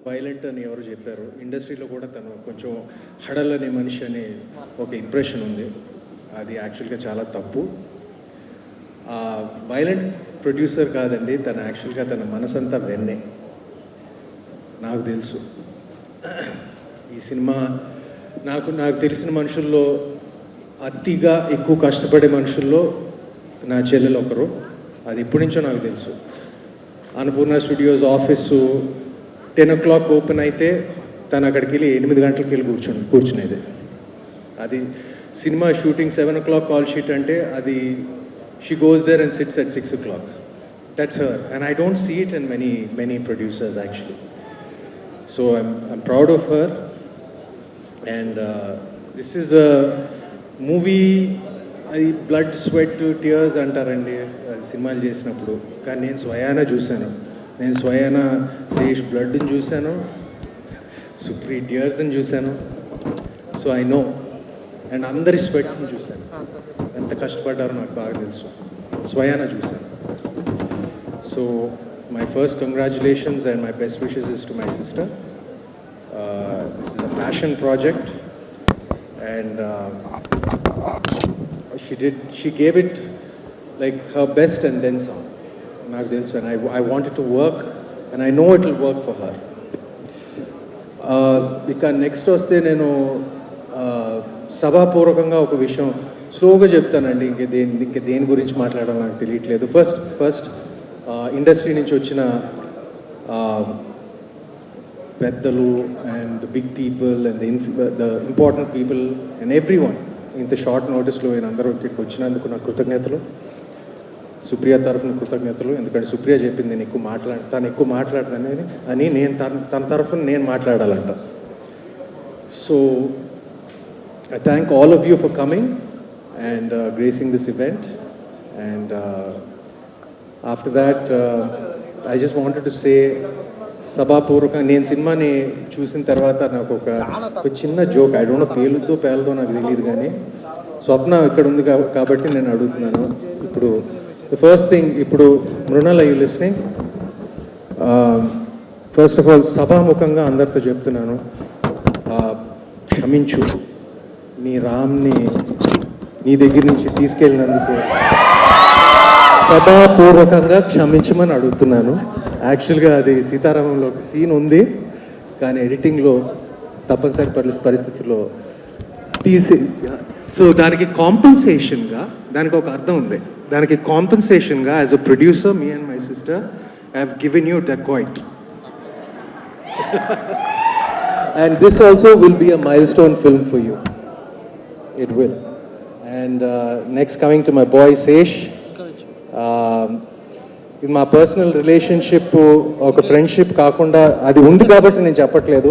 Violent అని ఎవరు చెప్పారు, ఇండస్ట్రీలో కూడా తను కొంచెం హడల్ అనే మనిషి అనే ఒక ఇంప్రెషన్ ఉంది. అది యాక్చువల్గా చాలా తప్పు. వైలెంట్ ప్రొడ్యూసర్ కాదండి తను, యాక్చువల్గా తన మనసంతా వెన్నే. నాకు తెలుసు ఈ సినిమా నాకు తెలిసిన మనుషుల్లో అతిగా ఎక్కువ కష్టపడే మనుషుల్లో నా చెల్లెలు ఒకరు. అది ఇప్పటి నుంచో నాకు తెలుసు. Annapurna studios office 10 o'clock open అయితే తను అక్కడికి వెళ్ళి 8 గంటలకి వెళ్ళి కూర్చునేది. అది cinema shooting 7 o'clock call sheet అంటే అది she goes there and sits at 6 o'clock. That's her and I don't see it in many producers actually. So I'm proud of her. And this is a movie, అది blood sweat tears అంటారండి సినిమాలు చేసినప్పుడు. కానీ నేను స్వయాన చూశాను. నేను స్వయాన శేష్ బ్లడ్ని చూశాను, సుప్రీ టియర్స్ని చూశాను. So I know. అండ్ అందరి స్వెట్ని చూశాను, ఎంత కష్టపడ్డారో నాకు బాగా తెలుసు, స్వయాన చూశాను. So my first congratulations and my best wishes is to my sister. This is a passion project and she gave it like her best and then some. నాకు తెలుసు. And I want it to work and I know it will work for her. ఇక next వస్తే నేను సభాపూర్వకంగా ఒక విషయం స్లోగా చెప్తానండి. ఇంక దేని గురించి మాట్లాడాలో నాకు తెలియట్లేదు. ఫస్ట్ ఇండస్ట్రీ నుంచి వచ్చిన పెద్దలు and the big people and the important people and everyone, ఇంత షార్ట్ నోటీస్లో నేను అందరూ ఇక్కడికి వచ్చినందుకు నాకు కృతజ్ఞతలు. సుప్రియ తరఫున కృతజ్ఞతలు, ఎందుకంటే సుప్రియ చెప్పింది నేను తను ఎక్కువ మాట్లాడతానని అని నేను తన తరఫున నేను మాట్లాడాలంట. So I thank all of you for coming and gracing this event. And after that I just wanted to say సభాపూర్వకంగా నేను సినిమాని చూసిన తర్వాత నాకు ఒక చిన్న జోక్, ఐ డోంట్ నో పేలుతో నాకు తెలియదు, కానీ స్వప్న ఇక్కడ ఉంది కాబట్టి నేను అడుగుతున్నాను. ఇప్పుడు ద ఫస్ట్ థింగ్, ఇప్పుడు Mrunal, you listening? First of all సభాముఖంగా అందరితో చెప్తున్నాను, క్షమించు. నీ రామ్ని నీ దగ్గర నుంచి తీసుకెళ్ళినందుకు సభాపూర్వకంగా క్షమించమని అడుగుతున్నాను. యాక్చువల్గా అది సీతారామంలో ఒక సీన్ ఉంది, కానీ ఎడిటింగ్లో తప్పనిసరి పరిస్థితుల్లో తీసి, సో దానికి కాంపెన్సేషన్గా దానికి ఒక అర్థం ఉంది. దానికి కాంపెన్సేషన్గా as a producer, me and my sister I have given you Dacoit. And this also will be a milestone film for you. It will. And next coming to my boy Sesh. ఇది మా personal relationship, ఒక friendship కాకుండా అది ఉంది కాబట్టి నేను చెప్పట్లేదు.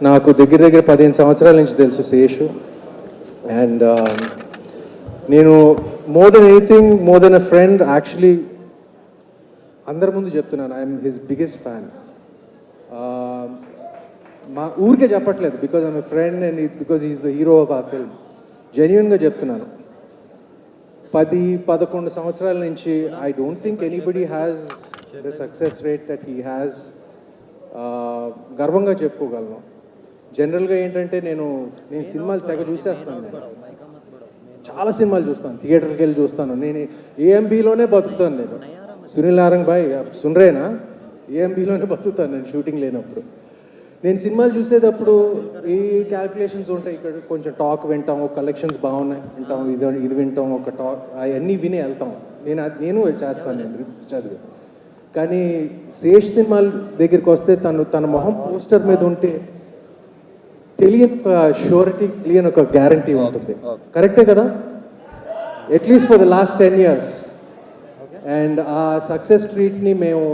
నాకు దగ్గర 15 సంవత్సరాల నుంచి తెలుసు శేషు. అండ్ నేను more than anything, more than a friend, actually అందరి ముందు చెప్తున్నాను, ఐఎమ్ హిస్ బిగ్గెస్ట్ ఫ్యాన్. మా ఊరికే చెప్పట్లేదు, because I'm a friend and because is the hero of ఆ ఫిల్మ్. జెన్యున్గా చెప్తున్నాను. 10-11 సంవత్సరాల నుంచి I don't think anybody has the success rate that he has. గర్వంగా చెప్పుకోగలను. జనరల్గా ఏంటంటే నేను సినిమాలు తెగ చూసేస్తాను. నేను చాలా సినిమాలు చూస్తాను, థియేటర్కి వెళ్ళి చూస్తాను. నేను ఏఎంబీలోనే బతుకుతాను. నేను సునీల్ నారంగ్ భాయ్ సున్రేనా, ఏఎంబీలోనే బతుకుతాను నేను షూటింగ్ లేనప్పుడు. నేను సినిమాలు చూసేటప్పుడు ఈ క్యాల్కులేషన్స్ ఉంటాయి. ఇక్కడ కొంచెం టాక్ వింటాం, కలెక్షన్స్ బాగున్నాయి వింటాం, ఇది వింటాం, ఒక టాక్ అవన్నీ విని వెళ్తాం. నేను చేస్తాను, నేను చదివి. కానీ శేష్ సినిమాల దగ్గరికి వస్తే తన మొహం పోస్టర్ మీద ఉంటే తెలియని ఒక షూరిటీ, తెలియని ఒక గ్యారంటీ ఉంటుంది. కరెక్టే కదా? At least for the last 10 years. And ఆ సక్సెస్ ట్రీట్ని మేము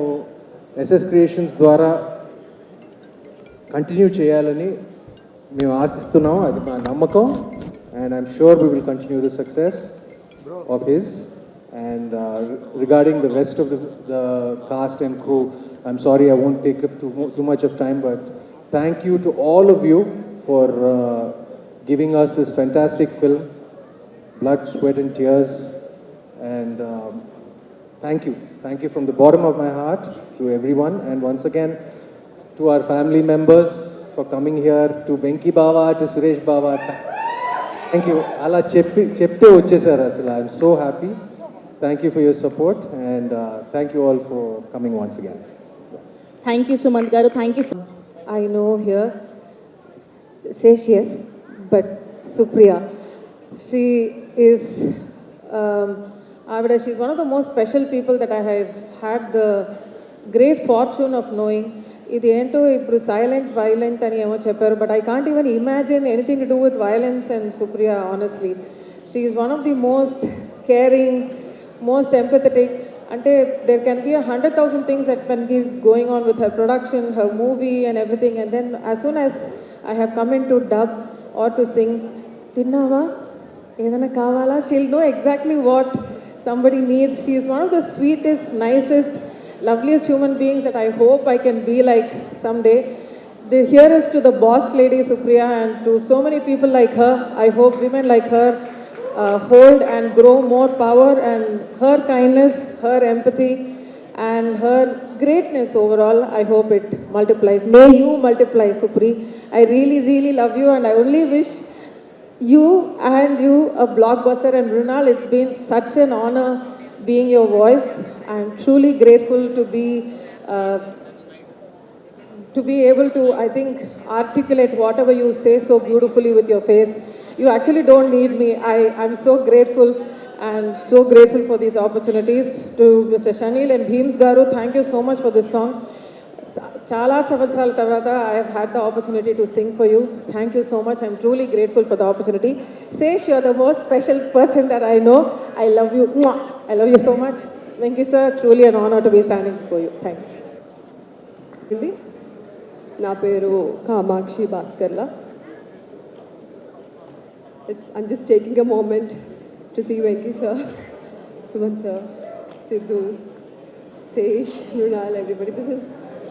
ఎస్ఎస్ క్రియేషన్స్ ద్వారా కంటిన్యూ చేయాలని మేము ఆశిస్తున్నాం. అది మా నమ్మకం. And I'm sure we will continue the success of his. And regarding the rest of the cost and crew, I'm sorry I won't take up too much of time, but thank you to all of you for giving us this fantastic film, blood, sweat and tears. And thank you from the bottom of my heart to everyone, and once again to our family members for coming here, to Venki Baba, to Suresh Baba. Thank you. Ala chepte vachesar asala. I'm so happy. Thank you for your support, and thank you all for coming once again. Thank you, Sumant garu. Thank you. I know here, says yes, but Supriya, she is, she's one of the most special people that I have had the great fortune of knowing. ఇది ఏంటో ఇప్పుడు silent violent అని ఏమో చెప్పారు, but I can't even imagine anything to do with violence and Supriya. Honestly she is one of the most caring, most empathetic. అంటే there can be 100,000 things that can be going on with her production, her movie and everything, and then as soon as I have come in to dub or to sing, తిన్నావా ఏదైనా కావాలా, she'll know exactly what somebody needs. She is one of the sweetest, nicest, loveliest human beings that I hope I can be like someday. Here is to the boss lady Supriya, and to so many people like her. I hope women like her hold and grow more power, and her kindness, her empathy and her greatness overall, I hope it multiplies. May you multiply, Supri. I really, really love you, and I only wish you a blockbuster. And Runal, it's been such an honor being your voice. I'm truly grateful to be able to, I think, articulate whatever you say so beautifully with your face. You actually don't need me. I'm so grateful and so grateful for these opportunities. To Mr. Shanil and Bheems Garu, thank you so much for this song. Chala Savatsal Tarata, I have had the opportunity to sing for you. Thank you so much. I'm truly grateful for the opportunity. Sesh, you're the most special person that I know. I love you. Mwah! I love you so much. Venki sir, truly an honor to be standing for you. Thanks. నా పేరు Kamakshi Bhaskarla. I'm just taking a moment to see Venki sir, Sumant sir, Sidhu, Sesh, Mrunal, everybody. This is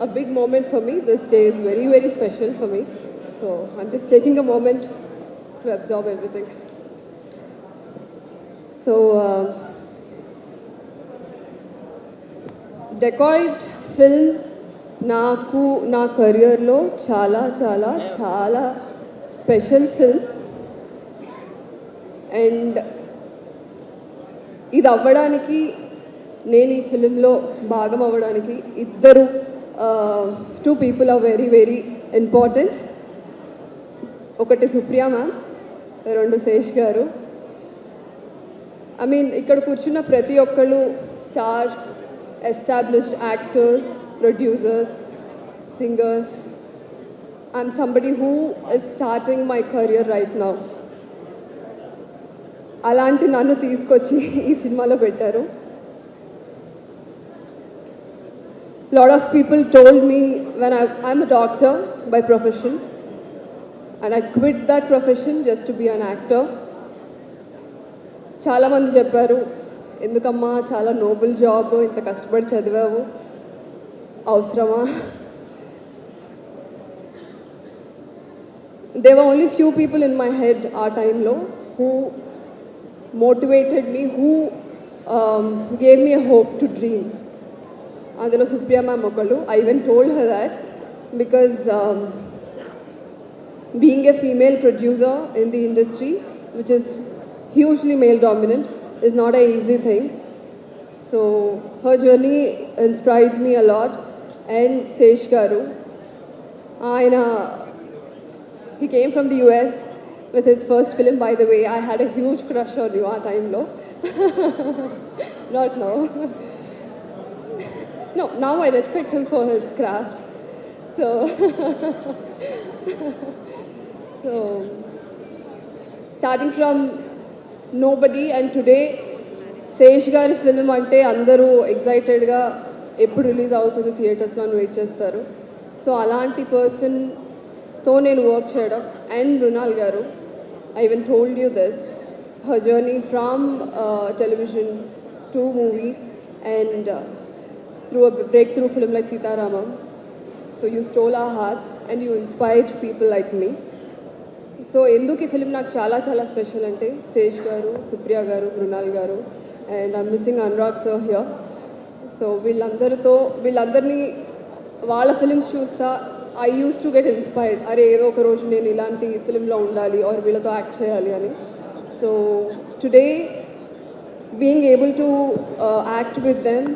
a big moment for me. This day is very, very special for me. So I'm just taking a moment to absorb everything. So dacoit film నాకు నా కెరియర్లో చాలా చాలా చాలా special film. And ఇది అవ్వడానికి, నేను ఈ ఫిలింలో భాగం అవ్వడానికి two people are very very important. ఒకటి సుప్రియ మ్యామ్, రెండు శేష్ గారు. ఐ మీన్ ఇక్కడ కూర్చున్న ప్రతి ఒక్కళ్ళు stars, established actors, producers, singers. I'm somebody who is starting my career right now. అలాంటి నన్ను తీసుకొచ్చి ఈ సినిమాలో పెట్టారు. Lot of people told me when I'm a doctor by profession, and I quit that profession just to be an actor. చాలామంది చెప్పారు, ఎందుకమ్మా చాలా నోబుల్ జాబ్, ఇంత కష్టపడి చదివావు, అవసరమా? There were only few people in my head ఆ టైంలో who motivated me, who gave me a hope to dream. అందులో సుప్రియ మ్యామ్ ఒకళ్ళు. I even told her that because being a female producer in the industry, which is hugely male dominant, is not an easy thing. So her journey inspired me a lot. And Sesh Garu, he came from the US with his first film. By the way, I had a huge crush on you at time low. Not now. No, now I respect him for his craft. So starting from nobody, and today Sesh Garu film ante andaru excited ga ఎప్పుడు release అవుతుంది థియేటర్స్లో అని wait చేస్తారు. So అలాంటి పర్సన్తో నేను work చేయడం. And Mrunal garu, I even told you this, her journey from television to movies and through a breakthrough film like Sita Ramam. So you stole our hearts and you inspired people like me. So ఎందుకు ఈ film నాకు చాలా చాలా special అంటే శేష్ గారు, సుప్రియ గారు, మృణాల్ గారు, and I'm missing Anurag sir here. So వీళ్ళందరినీ వాళ్ళ ఫిలిమ్స్ చూస్తా I use to get inspired. అరే ఏదో ఒక రోజు నేను ఇలాంటి ఫిలింలో ఉండాలి ఆర్ వీళ్ళతో యాక్ట్ చేయాలి అని. So today being able to act with them,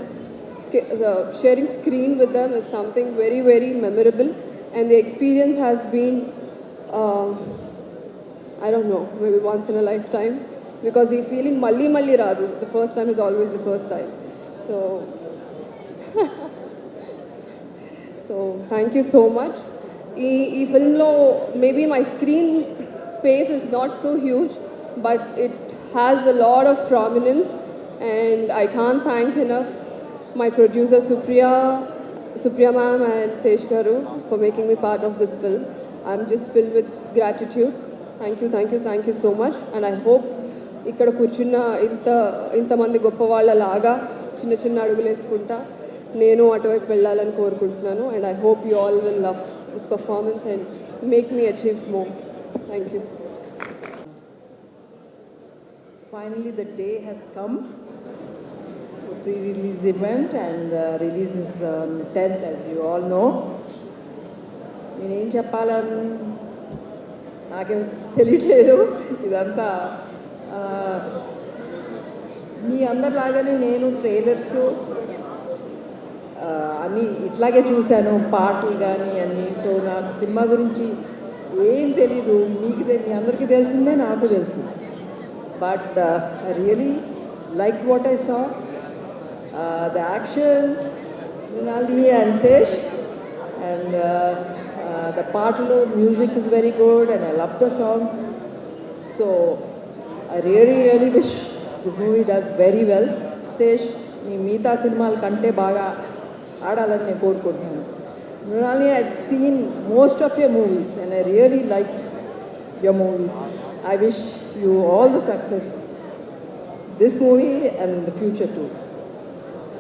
sharing screen with them is something very, very memorable, and the experience has been, I don't know, maybe once in a lifetime, because the feeling malli radu. The first time is always the first time. So thank you so much. ఈ ఫిల్మ్లో maybe my screen space is not so huge, but it has a lot of prominence, and I can't thank enough my producer Supriya ma'am and Sesh Garu for making me part of this film. I'm just filled with gratitude. Thank you so much. And I hope ఇక్కడ కూర్చున్న ఇంతమంది గొప్ప వాళ్ళలాగా చిన్న అడుగులు వేసుకుంటా నేను అటువైపు వెళ్ళాలని కోరుకుంటున్నాను. And I hope you all will love this performance and make me achieve more. Thank you. Finally, the day has come. Pre-release event, and the release is on 10th, as you all know. నేనేం చెప్పాలని నాకేం తెలియట్లేదు. ఇదంతా మీ అందరిలాగానే నేను trailers అన్నీ ఇట్లాగే చూశాను, పాటలు కానీ అన్నీ. సో నాకు సినిమా గురించి ఏం తెలీదు. మీ అందరికీ తెలిసిందే, నాకు తెలుసు. But I really like what I saw. The action, Mrinalini and Sesh, and the partlo music is very good, and I love the songs. So I really wish this movie does very well. Sesh, nee meeta cinemaal kante baga aadalani nenu korukuntunnanu. Mrinalini, I've seen most of your movies and I really liked your movies. I wish you all the success this movie and in the future too.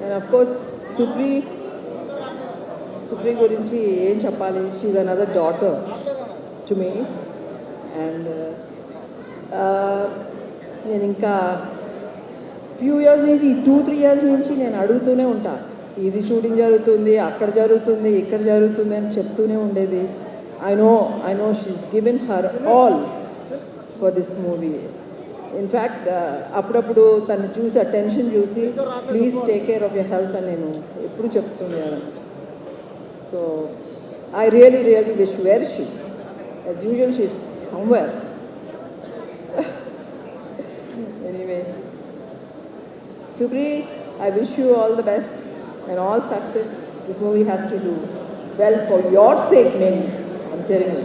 And of course, Supri గురించి ఏం చెప్పాలి. She's another daughter to me. And నేను ఇంకా few years నుంచి 2-3 years నుంచి నేను అడుగుతూనే ఉంటా, ఇది షూటింగ్ జరుగుతుంది, అక్కడ జరుగుతుంది, ఇక్కడ జరుగుతుంది అని చెప్తూనే ఉండేది. I know she's given her all for this movie. In fact అప్పుడప్పుడు తను చూసి ఆ టెన్షన్ చూసి please take care of your health అని నేను ఎప్పుడు చెప్తున్నాను. So I really wish where she as usual she is somewhere. Anyway, Supri, I wish you all the best and all success. This movie has to do well for your sake, mainly. I'm telling you.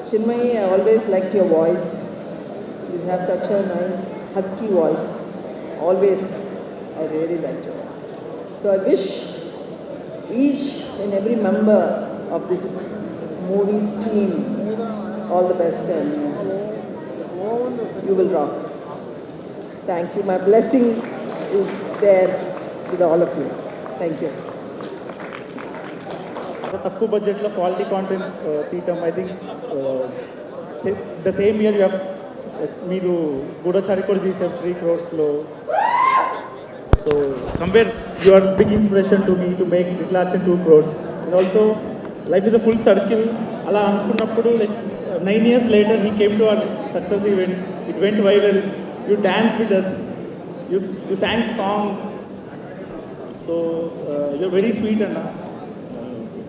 Chinmay, I always liked your voice. You have such a nice husky voice. Always, I really liked your voice. So I wish each and every member of this movie's team all the best, and you will rock. Thank you. My blessing is there with all of you. Thank you. తక్కువ బడ్జెట్లో quality content తీయటం, I think the same year you have, మీరు గూఢచారి కూడా తీసారు 3 crores. So compare you are big inspiration to me to make little arts in 2 crores. And also life is a full circle. అలా అనుకున్నప్పుడు like 9 years later he came to our success event. It went viral. You danced with us. You sang song. So you're very sweet and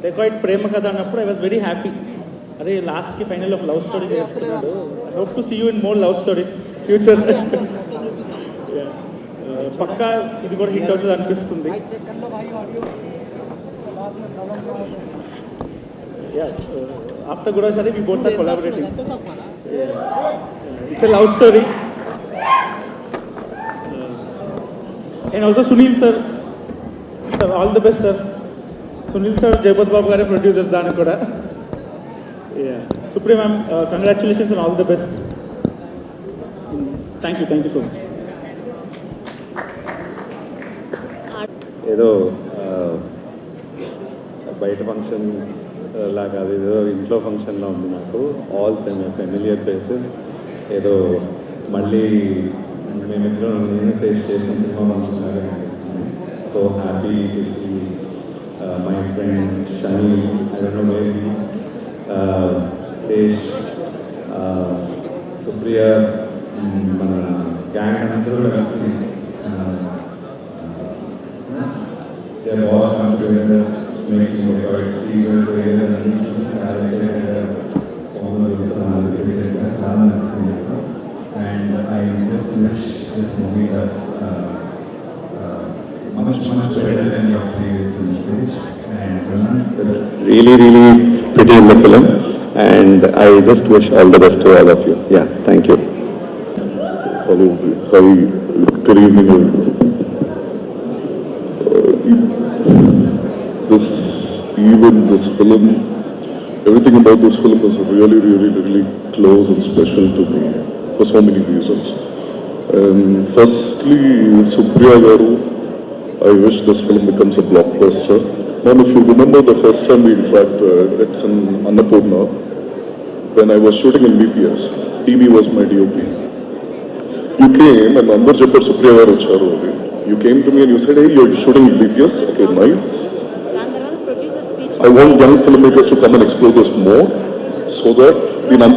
Dacoit ప్రేమ కథ అన్నప్పుడు I was very happy. అదే లాస్ట్కి final ఒక love story చేస్తున్నాడు. I hope to see you in more love stories future. పక్కా ఇది కూడా హిట్ అవుతుంది అనిపిస్తుంది. After Goodachari we both are collaborating. It's a love story. And also Sunil sir, all the best sir. Sunil sir, Jayapath బాబు గారే producers దానికి కూడా. Supri ma'am, congratulations and all the best. Thank you so much. ఏదో బయట ఫంక్షన్ లాగా ఏదో ఇంట్లో ఫంక్షన్లా ఉంది నాకు. All semi familiar faces. ఏదో మళ్ళీ మేమిద్దరం నేను ఫేస్ చేసిన సినిమా మంచిగా అనిపిస్తుంది. So happy to see my friends Shani, I don't know where he is, Sesh, Supriya, మన గ్యాంగ్ అందరూ కలిసి they have all come together making a first season together and చాలా నచ్చింది. And I just wish this movie was much better than your previous message. And really pretty in the film, and I just wish all the best to all of you. Yeah, thank you. Hello, hi, good evening. This film, everything about this film is really close and special to me for so many reasons. And firstly, Supriya Garu, I wish this film becomes a blockbuster. Ma'am, if you remember the first time we interacted, it's in Annapurna, when I was shooting in BPS. DB was my DOP. You came and Andar Jappar Supriya Garu vacharu. You came to me and you said, hey, you're shooting in BPS? Okay, nice. I want young filmmakers to come and explore this more, so that even I'm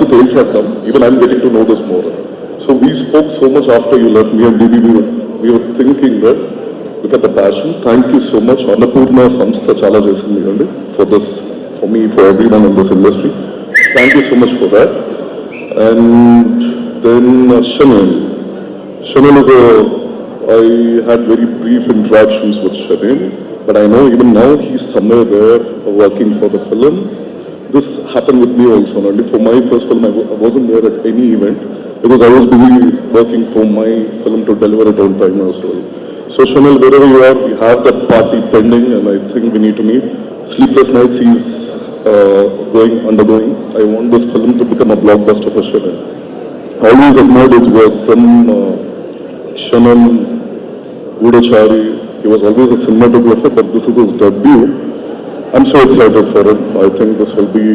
getting to know this more. So we spoke so much after you left me and DB. We were thinking that, look at the passion. Thank you so much. Annapurna Samstha chala chesindi for this, for me, for everyone in this industry. Thank you so much for that. And then Chanel is I had very brief interactions with Chanel, but I know even now he's somewhere there working for the film. This happened with me also. And for my first film, I wasn't there at any event because I was busy working for my film to deliver it on time as well. So Chanel, wherever you are, we have that party pending, and I think we need to meet. Sleepless nights he's undergoing. I want this film to become a blockbuster for Chanel. I always admired his work from Chanel, Gudachari. He was always a cinematographer, but this is his debut. I'm so excited for it. I think this will be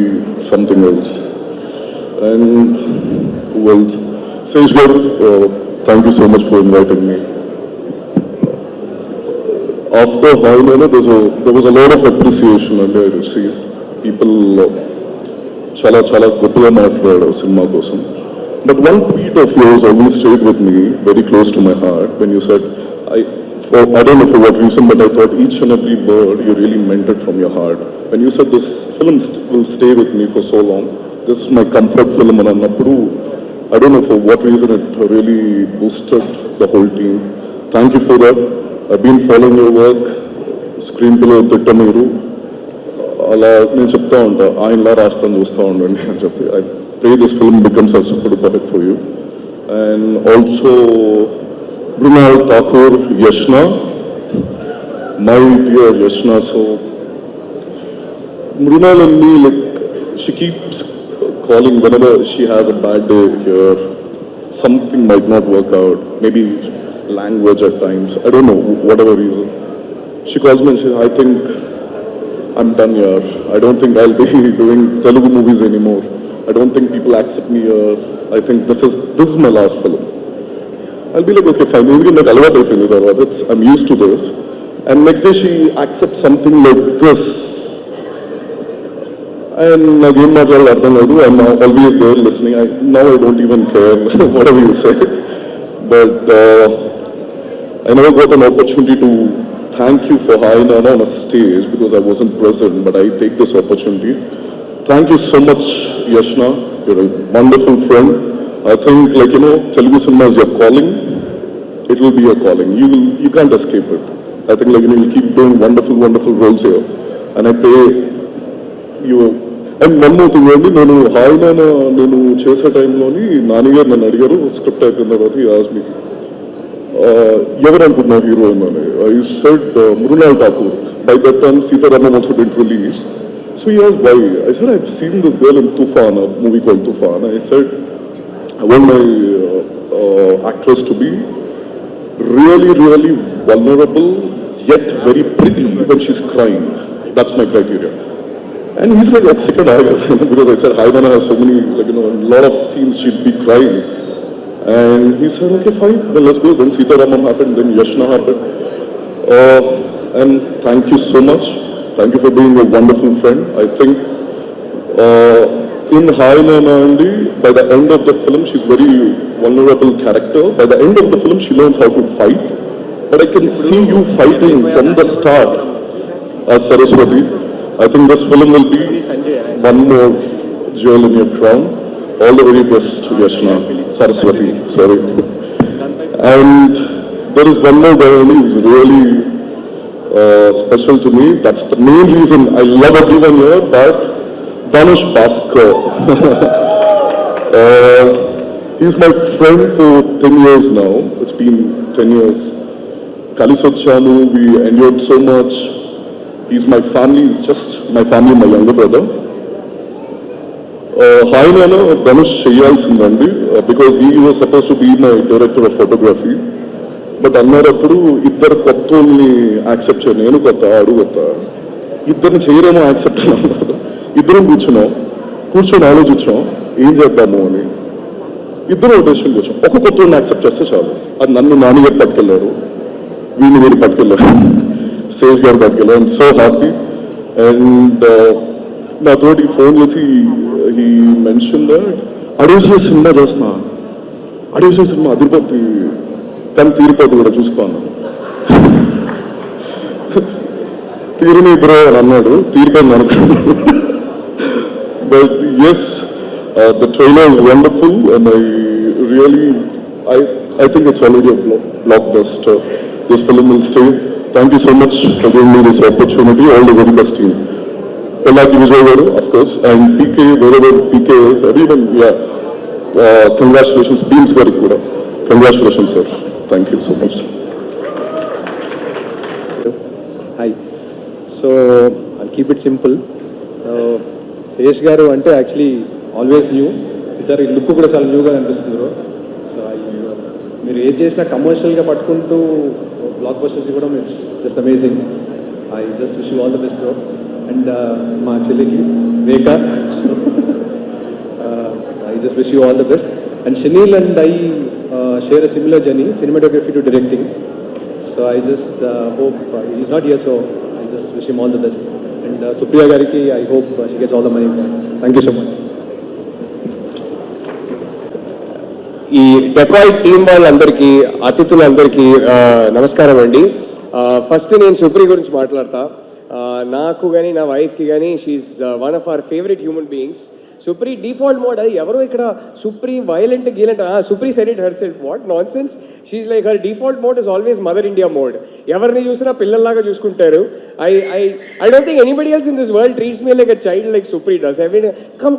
something else. And who else? Sage Garu, thank you so much for inviting me. After Hainana, there was a lot of appreciation and I received. People chala goppuga maatlaadaru cinema kosam. But one tweet of yours always stayed with me very close to my heart when you said, I don't know for what reason, but I thought each and every word you really meant it from your heart. When you said this film will stay with me for so long, this is my comfort film, and I don't know for what reason it really boosted the whole team. Thank you for that. I've been following your work, screenplay Tittamiru. అలా నేను చెప్తా ఉంటా ఆయనలా రాస్తాను చూస్తూ ఉండండి అని చెప్పి. I pray this film becomes a super duper hit for you. And also Mrunal Thakur, Yashna, my dear Yashna. So Mrunal and me, like, she keeps calling whenever she has a bad day here. Something might not work out, maybe language at times, I don't know, whatever reason. She calls me and says, I think I'm done here. I don't think I'll be doing Telugu movies anymore. I don't think people accept me here. I think this is my last film. I'll be like, okay, fine. I'm used to this. And next day she accepts something like this. And again, I'm always there listening. Now I don't even care whatever you say. But I never got an opportunity to thank you for Hainana on a stage because I wasn't present, but I take this opportunity. Thank you so much, Yashna. You're a wonderful friend. I think, like, Telugu cinema is your calling. It will be your calling. You can't escape it. I think, like, you'll keep doing wonderful roles here. And I pray you. And one more thing, నేను హాయినా నేను చేసే టైంలోని నాన్నగారు నన్ను అడిగారు script అయిపోయిన తర్వాత he asked me, ఎవరు అనుకుంటున్నావు హీరో అని. I said Mrunal Thakur. By that time Sitaramam also didn't release. So he asked why. I said, I've seen this girl in Tufan, a movie called Tufan. I said, I want my actress to be really vulnerable, yet very pretty when she's crying. That's my criteria. And he's like, that's second higher. Because I said, Hainana has so many, like, a lot of scenes she'd be crying. And he said, okay, fine, then let's go. Then Sita Ramam happened, then Yashna happened. And thank you so much. Thank you for being a wonderful friend. I think in Hi Nana Andi, by the end of the film, she's very vulnerable character. By the end of the film, she learns how to fight. But I can see you fighting from the start as Saraswati. I think this film will be one more jewel in your crown. All the very best, Yashna, Saraswati, sorry. And there is one more guy who is really special to me. That's the main reason I love everyone here, but Dhanush Bhaskar. He's my friend for 10 years now. It's been 10 years. Kalisochanu, we endured so much. He's my family, he's just my family, my younger brother. Hi Nana, Dhanush Cheyalsindandi, because he was supposed to be my director of photography. But అన్నప్పుడు ఇద్దరు కొత్తల్ని accept చేయను, నేను కొత్త ఆడు కొత్త, ఇద్దరిని చేయరేమో accept అని అన్నారు. ఇద్దరం కూర్చొని ఆలోచించాం ఏం చేద్దాము అని. ఇద్దరు ఒక డెసిషన్ వచ్చాం, ఒక కొత్తని యాక్సెప్ట్ చేస్తే చాలు. అది నన్ను నాన్నగారు పట్టుకెళ్ళారు, వీళ్ళు పట్టుకెళ్ళారు, సేజ్ గారు పట్టుకెళ్ళారు. I'm so happy. అండ్ నాతోటి ఫోన్ చేసి హీ మెన్షన్ దట్ అడిసే సినిమా చేస్తున్నా, అడిసే సినిమా అదిరిపోద్ది కానీ తీరిపోద్ది కూడా చూసుకోను. తీరిని బ్రో అని అన్నాడు, తీరిపోయింది అనుకున్నాను. But yes, the trailer is wonderful and I think it's already a blockbuster. This film will stay. Thank you so much for giving me this opportunity. All the very best team. Pellaki Vijay Garu, of course, and PK, wherever PK is, everyone, yeah. Congratulations, Beams Garu kuda. Congratulations, sir. Thank you so much. Hi. So, I'll keep it simple. So, Sesh Garu ante actually always new. ఈసారి look కూడా చాలా న్యూగా అనిపిస్తుంది bro. So మీరు ఏం చేసినా కమర్షియల్గా పట్టుకుంటూ బ్లాక్ బస్టర్స్ ఇవ్వడం it's just amazing. I just wish you all the best bro. And మా చెల్లికి Rekha, I just wish you all the best. And Shaneil and I share a similar journey, cinematography to directing. So I just hope is not here, so I just wish him all the best. And Supriya గారికి I hope she gets all the money. Thank you so much. ఈ decoy team వాళ్ళందరికీ, అతిథులందరికీ నమస్కారం అండి. First నేను సుప్రి గురించి మాట్లాడతా. నాకు కానీ నా వైఫ్కి కానీ she's one of our favourite human beings. Supri default mode, అది ఎవరో ఇక్కడ సుప్రి వైలెంట్ గీలెంట్, Supri said it herself, what nonsense. She's like her default mode is always Mother India mode. ఎవరిని చూసినా పిల్లల్లాగా చూసుకుంటారు. I don't think anybody else in this world treats me like a child like Supri does. I mean,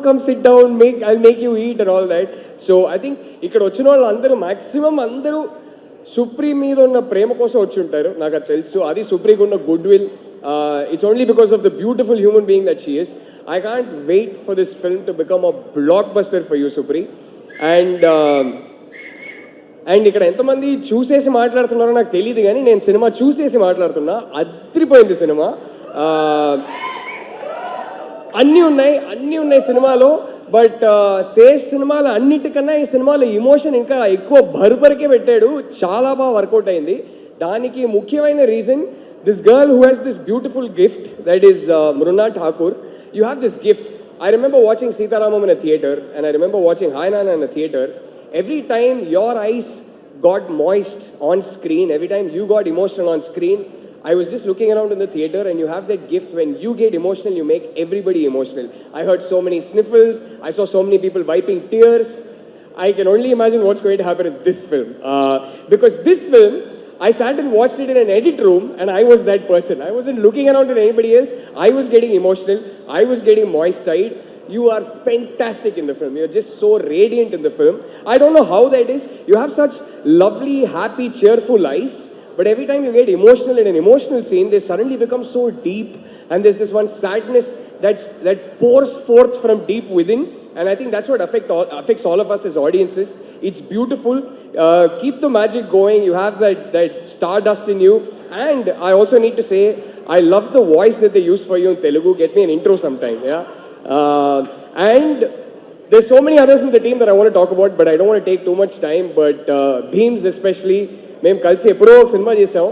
come sit down, I'll make you eat and all that. So I think ఇక్కడ వచ్చిన వాళ్ళు అందరూ maximum అందరూ సుప్రీ మీద ఉన్న ప్రేమ కోసం వచ్చి ఉంటారు, నాకు అది తెలుసు. అది సుప్రీకి ఉన్న good will. It's only because of the beautiful human being that she is. I can't wait for this film to become a blockbuster for you, Supri. And ఇక్కడ ఎంతమంది చూసేసి మాట్లాడుతున్నారో నాకు తెలియదు, కానీ నేను సినిమా చూసేసి మాట్లాడుతున్నా. అదిరిపోయింది సినిమా. అన్నీ ఉన్నాయి సినిమాలో. బట్ సేస్ సినిమాలో అన్నిటికన్నా ఈ సినిమాలో ఎమోషన్ ఇంకా ఎక్కువ బరుబరికే పెట్టాడు. చాలా బాగా వర్కౌట్ అయింది. దానికి ముఖ్యమైన reason, this girl who has this beautiful gift, that is Mrunal Thakur. You have this gift. I remember watching Sitaramam in a theater, and I remember watching Hi Nana in a theater. Every time your eyes got moist on screen, every time you got emotional on screen, I was just looking around in the theater, and you have that gift. When you get emotional, you make everybody emotional. I heard so many sniffles. I saw so many people wiping tears. I can only imagine what's going to happen in this film. Because this film, I sat and watched it in an edit room, and I was that person. I wasn't looking around at anybody else. I was getting emotional. I was getting moist-eyed. You are fantastic in the film. You're just so radiant in the film. I don't know how that is. You have such lovely, happy, cheerful eyes. But every time you get emotional in an emotional scene, they suddenly become so deep. And there's this one sadness that pours forth from deep within. And I think that's what affects all of us as audiences. It's beautiful. Keep the magic going. You have that stardust in you. And I also need to say, I love the voice that they use for you in Telugu. Get me an intro sometime, yeah? And there's so many others in the team that I want to talk about, but I don't want to take too much time. But Beams especially, మేము కలిసి ఎప్పుడో ఒక cinema చేసాం.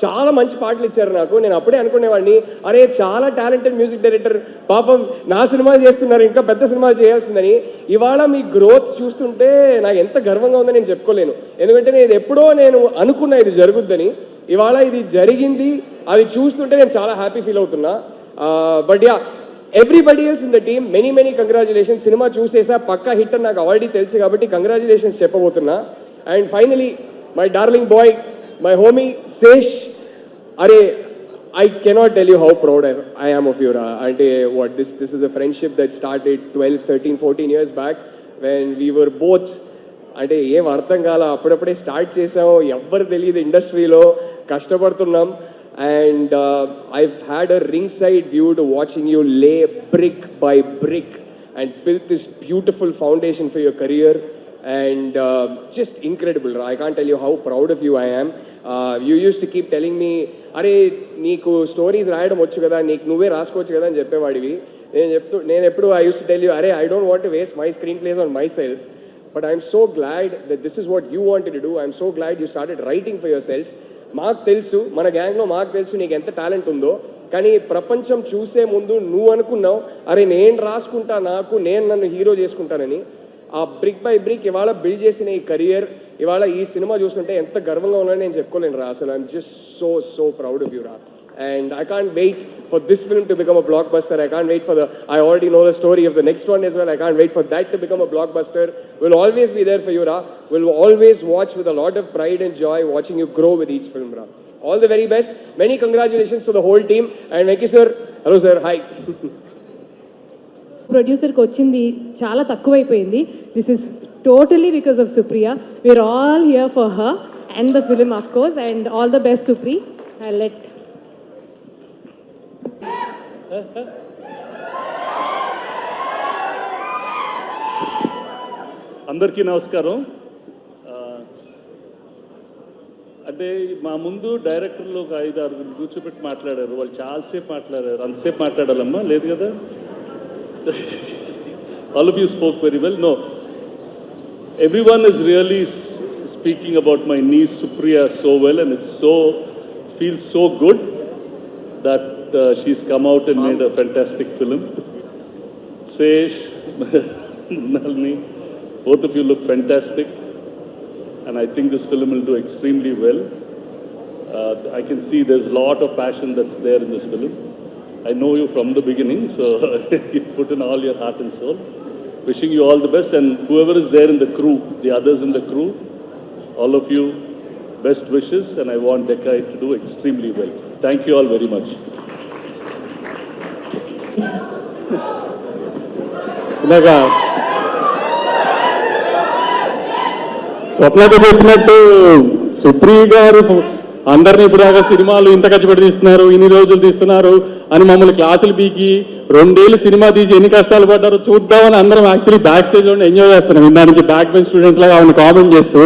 చాలా మంచి పాటలు ఇచ్చారు నాకు. నేను అప్పుడే అనుకునేవాడిని, అరే చాలా టాలెంటెడ్ మ్యూజిక్ డైరెక్టర్, పాపం నా సినిమాలు చేస్తున్నారు, ఇంకా పెద్ద సినిమాలు చేయాల్సిందని. ఇవాళ మీ గ్రోత్ చూస్తుంటే నాకు ఎంత గర్వంగా ఉందని నేను చెప్పుకోలేను. ఎందుకంటే నేను ఎప్పుడో అనుకున్నా ఇది జరుగుద్దని. ఇవాళ ఇది జరిగింది, అది చూస్తుంటే నేను చాలా హ్యాపీ ఫీల్ అవుతున్నా. But yeah, everybody else in the team, many congratulations. సినిమా చూసేసా, పక్కా హిట్ అని నాకు ఆల్రెడీ తెలుసు కాబట్టి కంగ్రాచులేషన్స్ చెప్పబోతున్నా. And finally my darling boy, my homie Sesh, I cannot tell you how proud I am of you. This is a friendship that started 12, 13, 14 years back when we were both ఏం అర్థం కాల, అప్పుడప్పుడే start చేసాం, ఎవ్వరు తెలియదు ఇండస్ట్రీలో, కష్టపడుతున్నాం. And I've had a ringside view to watching you lay brick by brick and build this beautiful foundation for your career. And just incredible. I can't tell you how proud of you I am. You used to keep telling me, అరే నీకు stories రాయడం వచ్చు కదా, నీకు నువ్వే రాసుకోవచ్చు కదా అని చెప్పేవాడివి. నేను ఎప్పుడు I used to tell you, అరే I don't want to waste my screenplays on myself, but I'm so glad that this is what you wanted to do. I'm so glad you started writing for yourself. మాకు తెలుసు, మన గ్యాంగ్లో మాకు తెలుసు నీకు ఎంత talent ఉందో, కానీ ప్రపంచం చూసే ముందు నువ్వు అనుకున్నావు, అరే నేను రాసుకుంటా, నన్ను హీరో చేసుకుంటానని. ఆ బ్రిక్ బై బ్రిక్ ఇవాళ బిల్డ్ చేసిన ఈ కెరియర్, ఇవాళ ఈ సినిమా చూస్తుంటే ఎంత గర్వంగా ఉన్నానని నేను చెప్పుకోలేను రా. అసలు I'm just so proud of you రా. And I can't wait for this film to become a blockbuster. I can't wait for I already know the story of the next one as well. I can't wait for that to become a blockbuster. We'll always be there for you, Ra. We'll always watch with a lot of pride and joy watching you grow with each film, Ra. All the very best. Many congratulations to the whole team. And Venki sir, hello sir, hi. ప్రొడ్యూసర్కి వచ్చింది చాలా తక్కువైపోయింది. This is totally because of Supriya. We're all here for her and the film of course. And all the best Supri. I let అందరికీ నమస్కారం. అంటే మా ముందు డైరెక్టర్లు ఒక 5-6 కూర్చోబెట్టి మాట్లాడారు. వాళ్ళు చాలాసేపు మాట్లాడారు. అంతసేపు మాట్లాడాలమ్మా లేదు కదా. All of you spoke very well. No, everyone is really speaking about my niece Supriya so well, and feels so good that she's come out and made a fantastic film. Sesh, Nalini, both of you look fantastic, and I think this film will do extremely well. I can see there's a lot of passion that's there in this film. I know you from the beginning, so you put in all your heart and soul. Wishing you all the best, and whoever is there in the crew, the others in the crew, all of you, best wishes, and I want Decca to do extremely well. Thank you all very much. ఇలాగా స్వప్నతో చెప్పినట్టు సుప్రియ గారు అందరినీ ఇప్పుడు సినిమాలు ఇంత కష్టపడి తీస్తున్నారు, ఇన్ని రోజులు తీస్తున్నారు అని మమ్మల్ని క్లాసులు పీకి 2 ఏళ్ళు సినిమా తీసి ఎన్ని కష్టాలు పడ్డారో చూద్దామని అందరం యాక్చువల్లీ బ్యాక్ స్టేజ్లో ఎంజాయ్ చేస్తున్నాం. ఇందా నుంచి బ్యాక్ బెంచ్ స్టూడెంట్స్ లాగా ఆమెను కామెంట్ చేస్తూ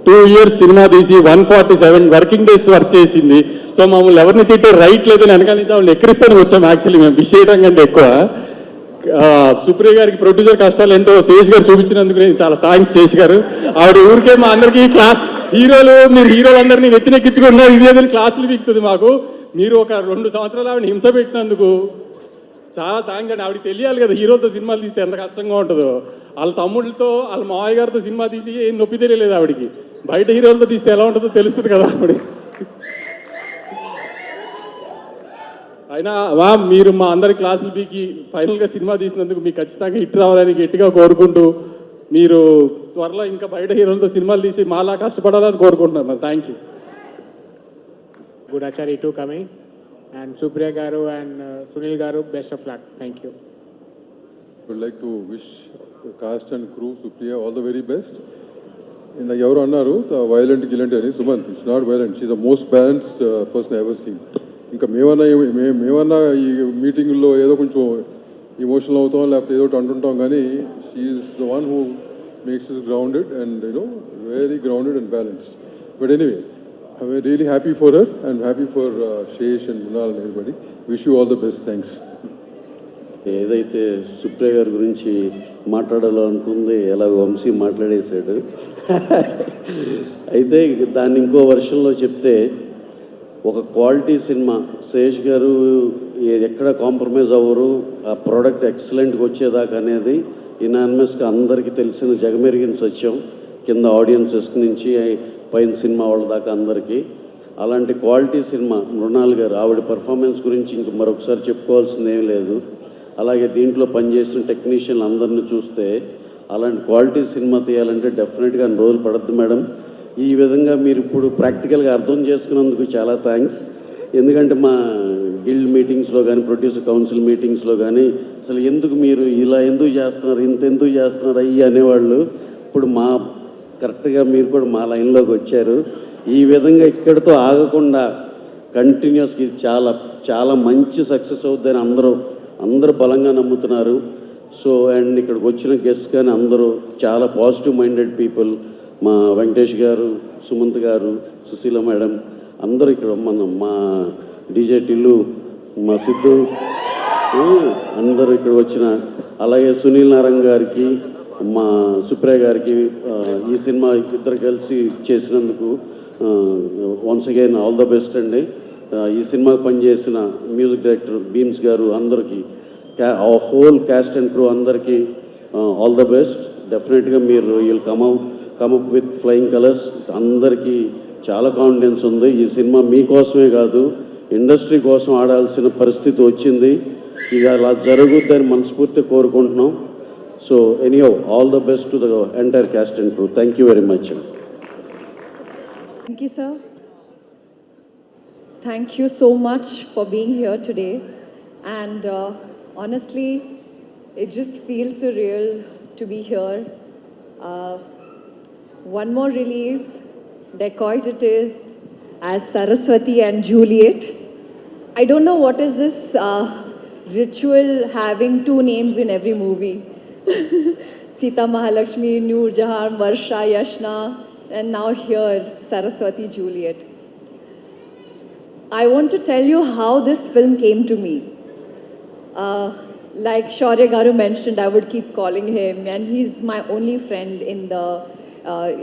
2 years సినిమా తీసి 147 వర్కింగ్ డేస్ వర్క్ చేసింది. సో మమ్మల్ని ఎవరిని తిట్టే రైట్ లేదని వెనకాల నుంచి ఆమెను ఎక్కిరిస్తానికి వచ్చాము. యాక్చువల్లీ మేము విష్ చేయడం కంటే ఎక్కువ సుప్రియ గారికి ప్రొడ్యూసర్ కష్టాలు ఏంటో శేష్ గారు చూపించినందుకు నేను చాలా థ్యాంక్స్ శేష్ గారు. ఆవిడ ఊరికే మా అందరికీ మీరు హీరోలందరినీ నెత్తినెక్కించుకున్నారు, ఇదేదని క్లాసులు పీకుతుంది మాకు. మీరు ఒక 2 సంవత్సరాలు ఆవిడ హింస పెట్టినందుకు చాలా థ్యాంక్స్ అండి. ఆవిడకి తెలియాలి కదా హీరోతో సినిమాలు తీస్తే ఎంత కష్టంగా ఉంటుందో. వాళ్ళ తమ్ముళ్ళతో వాళ్ళ మావయ్య గారితో సినిమా తీసి ఏం నొప్పి తెలియలేదు ఆవిడకి. బయట హీరోలతో తీస్తే ఎలా ఉంటుందో తెలుస్తుంది కదా ఆవిడ. అయినా మీరు మా అందరి క్లాసులు పీకి ఫైనల్గా సినిమా తీసినందుకు మీకు ఖచ్చితంగా హిట్ రావాలని గట్టిగా కోరుకుంటూ, మీరు త్వరలో ఇంకా బయట హీరోలతో సినిమాలు తీసి మాలా కష్టపడాలని కోరుకుంటున్నాను. Thank you. Gudachari 2 coming, and Supriya Garu and Sunil Garu, best of luck. Thank you. I would like to wish the cast and crew, Supriya, all the very best. In the Yavar Annaru, the violent Gilante ani Sumant, she's not violent. She's the most balanced person I ever seen. ఇంకా మేమన్నా ఈ మీటింగ్లో ఏదో కొంచెం emotional అవుతాం, లేకపోతే ఏదో అంటుంటాం, కానీ she's the one who makes is grounded and very grounded and balanced. But anyway, I'm really happy for her and happy for Shesh and Munal and everybody. Wish you all the best. Thanks. ఏదైతే సుప్రియ గారి గురించి మాట్లాడాలో అనుకుంది, ఎలా వంశీ మాట్లాడేశాడు. అయితే దాన్ని ఇంకో వర్షన్లో చెప్తే, ఒక క్వాలిటీ సినిమా, శేష్ గారు ఎక్కడ కాంప్రమైజ్ అవ్వరు, ఆ ప్రోడక్ట్ ఎక్సలెంట్గా వచ్చేదాకా అనేది ఇనానిమస్గా అందరికీ తెలిసిన జగమెరిగిన సత్యం, కింద ఆడియన్సెస్ నుంచి పైన సినిమా వాళ్ళ దాకా అందరికీ. అలాంటి క్వాలిటీ సినిమా మృణాల్ గారు, ఆవిడ పర్ఫార్మెన్స్ గురించి ఇంక మరొకసారి చెప్పుకోవాల్సింది ఏం లేదు. అలాగే దీంట్లో పనిచేసిన టెక్నీషియన్లు అందరినీ చూస్తే అలాంటి క్వాలిటీ సినిమా తీయాలంటే డెఫినెట్గా రోజులు పడద్దు మేడం. ఈ విధంగా మీరు ఇప్పుడు ప్రాక్టికల్గా అర్థం చేసుకున్నందుకు చాలా థ్యాంక్స్. ఎందుకంటే మా గిల్డ్ మీటింగ్స్లో కానీ, ప్రొడ్యూసర్ కౌన్సిల్ మీటింగ్స్లో కానీ అసలు ఎందుకు మీరు ఇలా ఎందుకు చేస్తున్నారు, ఇంత ఎందుకు చేస్తున్నారు అయ్యి అనేవాళ్ళు. ఇప్పుడు మా కరెక్ట్గా మీరు కూడా మా లైన్లోకి వచ్చారు. ఈ విధంగా ఇక్కడితో ఆగకుండా కంటిన్యూస్గా ఇది చాలా చాలా మంచి సక్సెస్ అవుతుందని అందరూ బలంగా నమ్ముతున్నారు. సో అండ్ ఇక్కడికి వచ్చిన గెస్ట్ కానీ అందరూ చాలా పాజిటివ్ మైండెడ్ పీపుల్. మా వెంకటేష్ గారు, సుమంత్ గారు, సుశీల మేడం అందరూ ఇక్కడ మా డీజే టిల్లు, మా సిద్ధు అందరూ ఇక్కడ వచ్చిన, అలాగే సునీల్ నారాయణ గారికి, మా సుప్రియ గారికి ఈ సినిమా ఇద్దరు కలిసి చేసినందుకు once again all the best అండి. ఈ సినిమాకి పనిచేసిన మ్యూజిక్ డైరెక్టర్ బీమ్స్ గారు అందరికీ, హోల్ క్యాస్ట్ అండ్ క్రూ అందరికీ ఆల్ ద బెస్ట్. డెఫినెట్గా మీరు will come up with flying colours. అందరికీ చాలా కాన్ఫిడెన్స్ ఉంది. ఈ సినిమా మీకోసమే కాదు, ఇండస్ట్రీ కోసం ఆడాల్సిన పరిస్థితి వచ్చింది. ఇది అలా జరుగుద్దని మనస్ఫూర్తిగా కోరుకుంటున్నాం. So anyhow all the best to the entire caste and crew. Thank you very much. Thank you, sir. Thank you so much for being here today. And honestly, it just feels surreal to be here. One more release, dacoit it is, as Saraswati and Juliet. I don't know what is this ritual having two names in every movie. Sita Mahalakshmi, Noor Jahan, Varsha, Yashna, and now here, Saraswati, Juliet. I want to tell you how this film came to me. Like Shaurya Garu mentioned, I would keep calling him, and he's my only friend in the,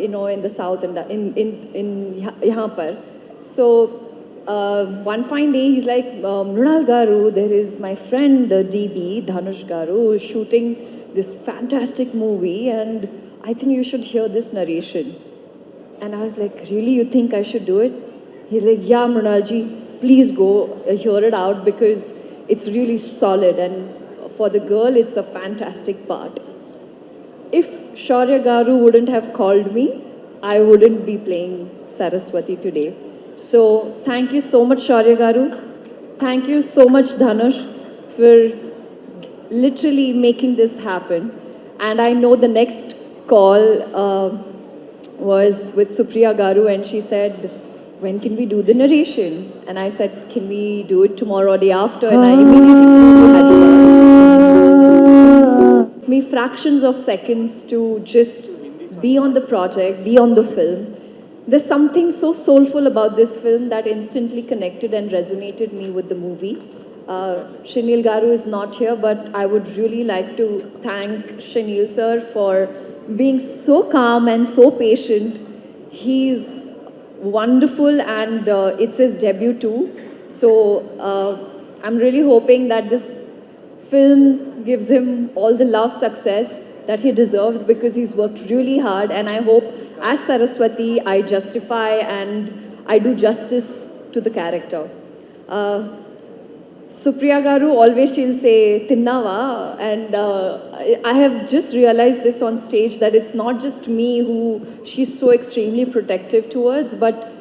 in the south and in yahan par. So one fine day, he's like, Mrunal Garu, there is my friend DB Dhanush Garu shooting this fantastic movie, and I think you should hear this narration. And I was like, really, you think I should do it? He's like, yeah, Mrunalji, please go hear it out because it's really solid. And for the girl, it's a fantastic part. If Shaurya Garu wouldn't have called me, I wouldn't be playing Saraswati today. So thank you so much, Shaurya Garu. Thank you so much, Dhanush, for literally making this happen. And I know the next call was with Supriya Garu, and she said, when can we do the narration? And I said, can we do it tomorrow or day after? And I immediately had to me fractions of seconds to just be on the project, be on the film. There's something so soulful about this film that instantly connected and resonated me with the movie. Shanil Garu is not here, but I would really like to thank Shanil sir for being so calm and so patient. He's wonderful, and it's his debut too. So I'm really hoping that this film gives him all the love, success that he deserves because he's worked really hard. And I hope as Saraswati, I justify and I do justice to the character. Supriya Garu, always she'll say, Tinnava, and I have just realized this on stage that it's not just me who she's so extremely protective towards, but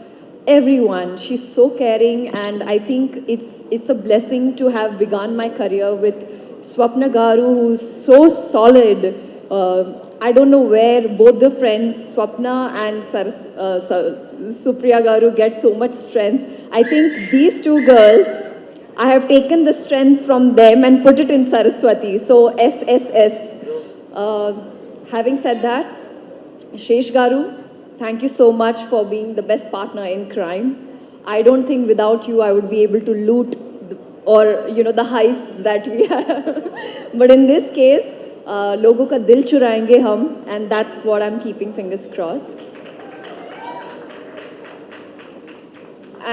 everyone. She's so caring, and I think it's a blessing to have begun my career with Swapna Garu, who's so solid. I don't know where both the friends, Swapna and Supriya Garu, get so much strength. I think these two girls, I have taken the strength from them and put it in Saraswati. So SSS. Having said that, Shesh Garu, thank you so much for being the best partner in crime. I don't think without you I would be able to loot the heists that we have. But in this case, लोगों का दिल चुराएंगे हम, and that's what I'm keeping fingers crossed.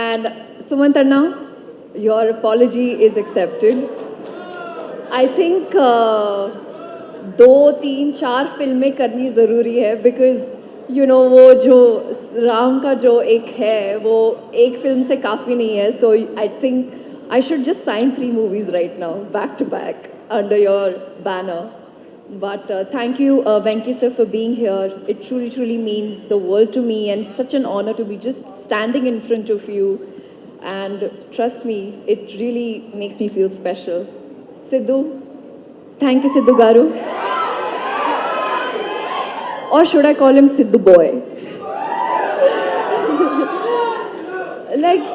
And Sumant Anna, your apology is accepted. I think 2, 3, 4 फिल्में करनी ज़रूरी है, because you know वो जो राम का जो एक है वो एक फिल्म से काफ़ी नहीं है. So I think I should just sign 3 movies right now, back to back, under your banner. But thank you, Venki sir, for being here. It truly, truly means the world to me, and such an honor to be just standing in front of you. And trust me, it really makes me feel special. Sidhu, thank you, Sidhu Garu. Or should I call him Sidhu Boy? Like,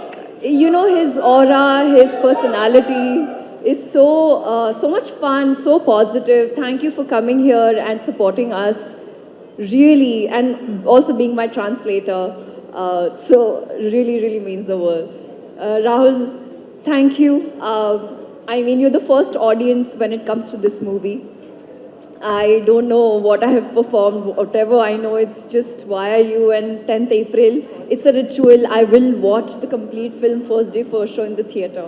you know, his aura, his personality is so much fun, so positive. Thank you for coming here and supporting us, really, and also being my translator. So really, really means the world. Rahul, thank you. I mean, you're the first audience when it comes to this movie. I don't know what I have performed. Whatever I know, it's just Why Are You and 10th April. It's a ritual. I will watch the complete film first day, first show in the theatre.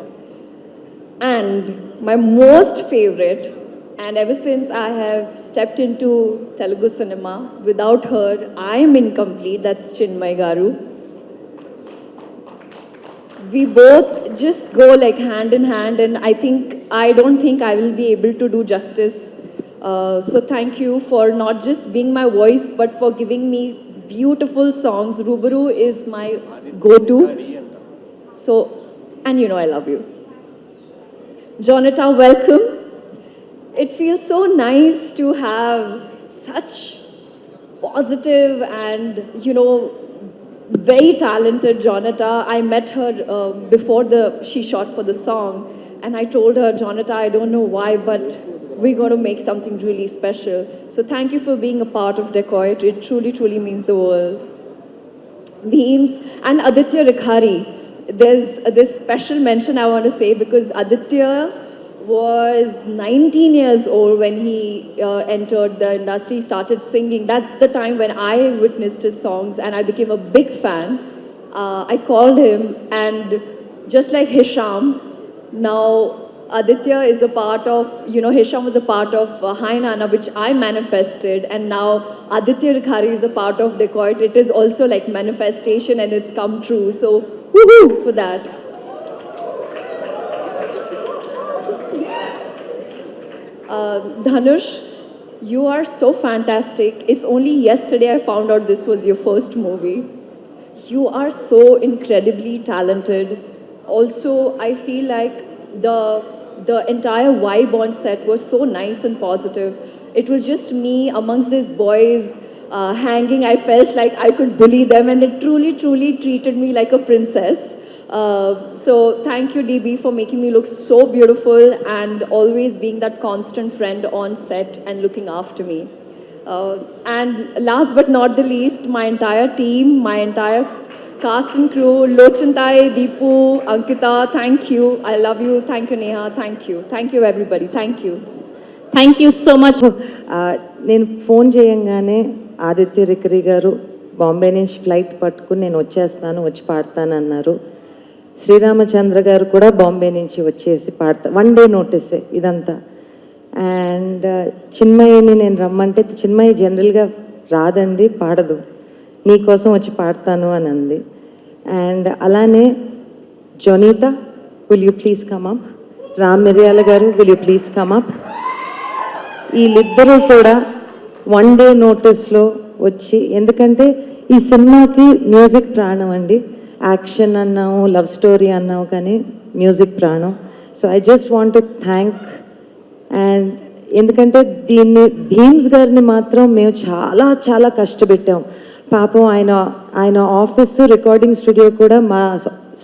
And my most favorite, and ever since I have stepped into Telugu cinema, without her, I am incomplete. That's Chinmay Garu. We both just go like hand in hand, and I don't think I will be able to do justice. So thank you for not just being my voice, but for giving me beautiful songs. Rubaru is my go-to. So, and you know I love you. Jonathan, welcome. It feels so nice to have such positive and, you know, very talented Jonathan. I met her before she shot for the song, and I told her, Jonathan, I don't know why, but we're going to make something really special. So thank you for being a part of Decoit. It truly, truly means the world. Beams and Aditya Rikhari. There's this special mention I want to say, because Aditya was 19 years old when he entered the industry, started singing. That's the time when I witnessed his songs and I became a big fan. I called him, and just like Hisham, now Aditya is a part of, you know, Hisham was a part of Hai Nana, which I manifested, and now Aditya Rikhari is a part of Decoit. It is also like manifestation, and it's come true. So, woohoo for that. Dhanush, you are so fantastic. It's only yesterday I found out this was your first movie. You are so incredibly talented. Also, I feel like the entire vibe on set was so nice and positive. It was just me amongst these boys hanging. I felt like I could bully them, and they truly, truly treated me like a princess. So thank you, DB, for making me look so beautiful and always being that constant friend on set and looking after me. And last but not the least, my entire team, my entire cast and crew, Lochantai, Deepu, Ankita, thank you. I love you. Thank you, Neha. Thank you. Thank you, everybody. Thank you. Thank you so much. నేను phone చేయంగానే ఆదిత్య రికరి గారు బాంబే నుంచి flight పట్టుకుని నేను వచ్చేస్తాను, వచ్చి పాడతానన్నారు. శ్రీరామచంద్ర గారు కూడా బాంబే నుంచి వచ్చేసి వన్ డే నోటీసే ఇదంతా. అండ్ చిన్మయిని నేను రమ్మంటే, చిన్మయి జనరల్గా రాదండి, పాడదు, నీకోసం వచ్చి పాడతాను అని అంది. అండ్ అలానే Jonita, will you please come up. Ram Miryala garu, will you please come up. వీళ్ళిద్దరూ కూడా వన్ డే నోటీస్లో వచ్చి, ఎందుకంటే ఈ సినిమాకి మ్యూజిక్ ప్రాణం అండి. యాక్షన్ అన్నాము, లవ్ స్టోరీ అన్నాము, కానీ మ్యూజిక్ ప్రాణం. So I just want to thank. And ఎందుకంటే దీన్ని భీమ్స్ గారిని మాత్రం మేము చాలా చాలా కష్టపెట్టాం. పాపం ఆయన ఆఫీసు రికార్డింగ్ స్టూడియో కూడా మా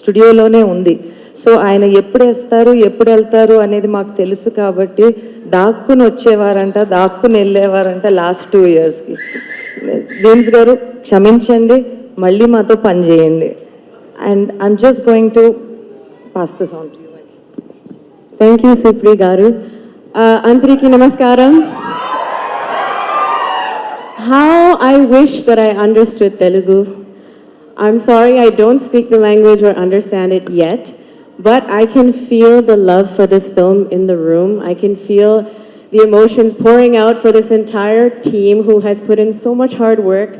స్టూడియోలోనే ఉంది. సో ఆయన ఎప్పుడు వేస్తారు, ఎప్పుడు వెళ్తారు అనేది మాకు తెలుసు కాబట్టి దాక్కుని వచ్చేవారంట, దాక్కుని వెళ్ళేవారంట లాస్ట్ 2 yearsకి. భీమ్స్ గారు క్షమించండి, మళ్ళీ మాతో పని చేయండి. And I'm just going to pass the sound to you. Thank you Supri garu. అందరికీ నమస్కారం. How I wish that I understood Telugu. I'm sorry I don't speak the language or understand it yet, but I can feel the love for this film in the room. I can feel the emotions pouring out for this entire team who has put in so much hard work.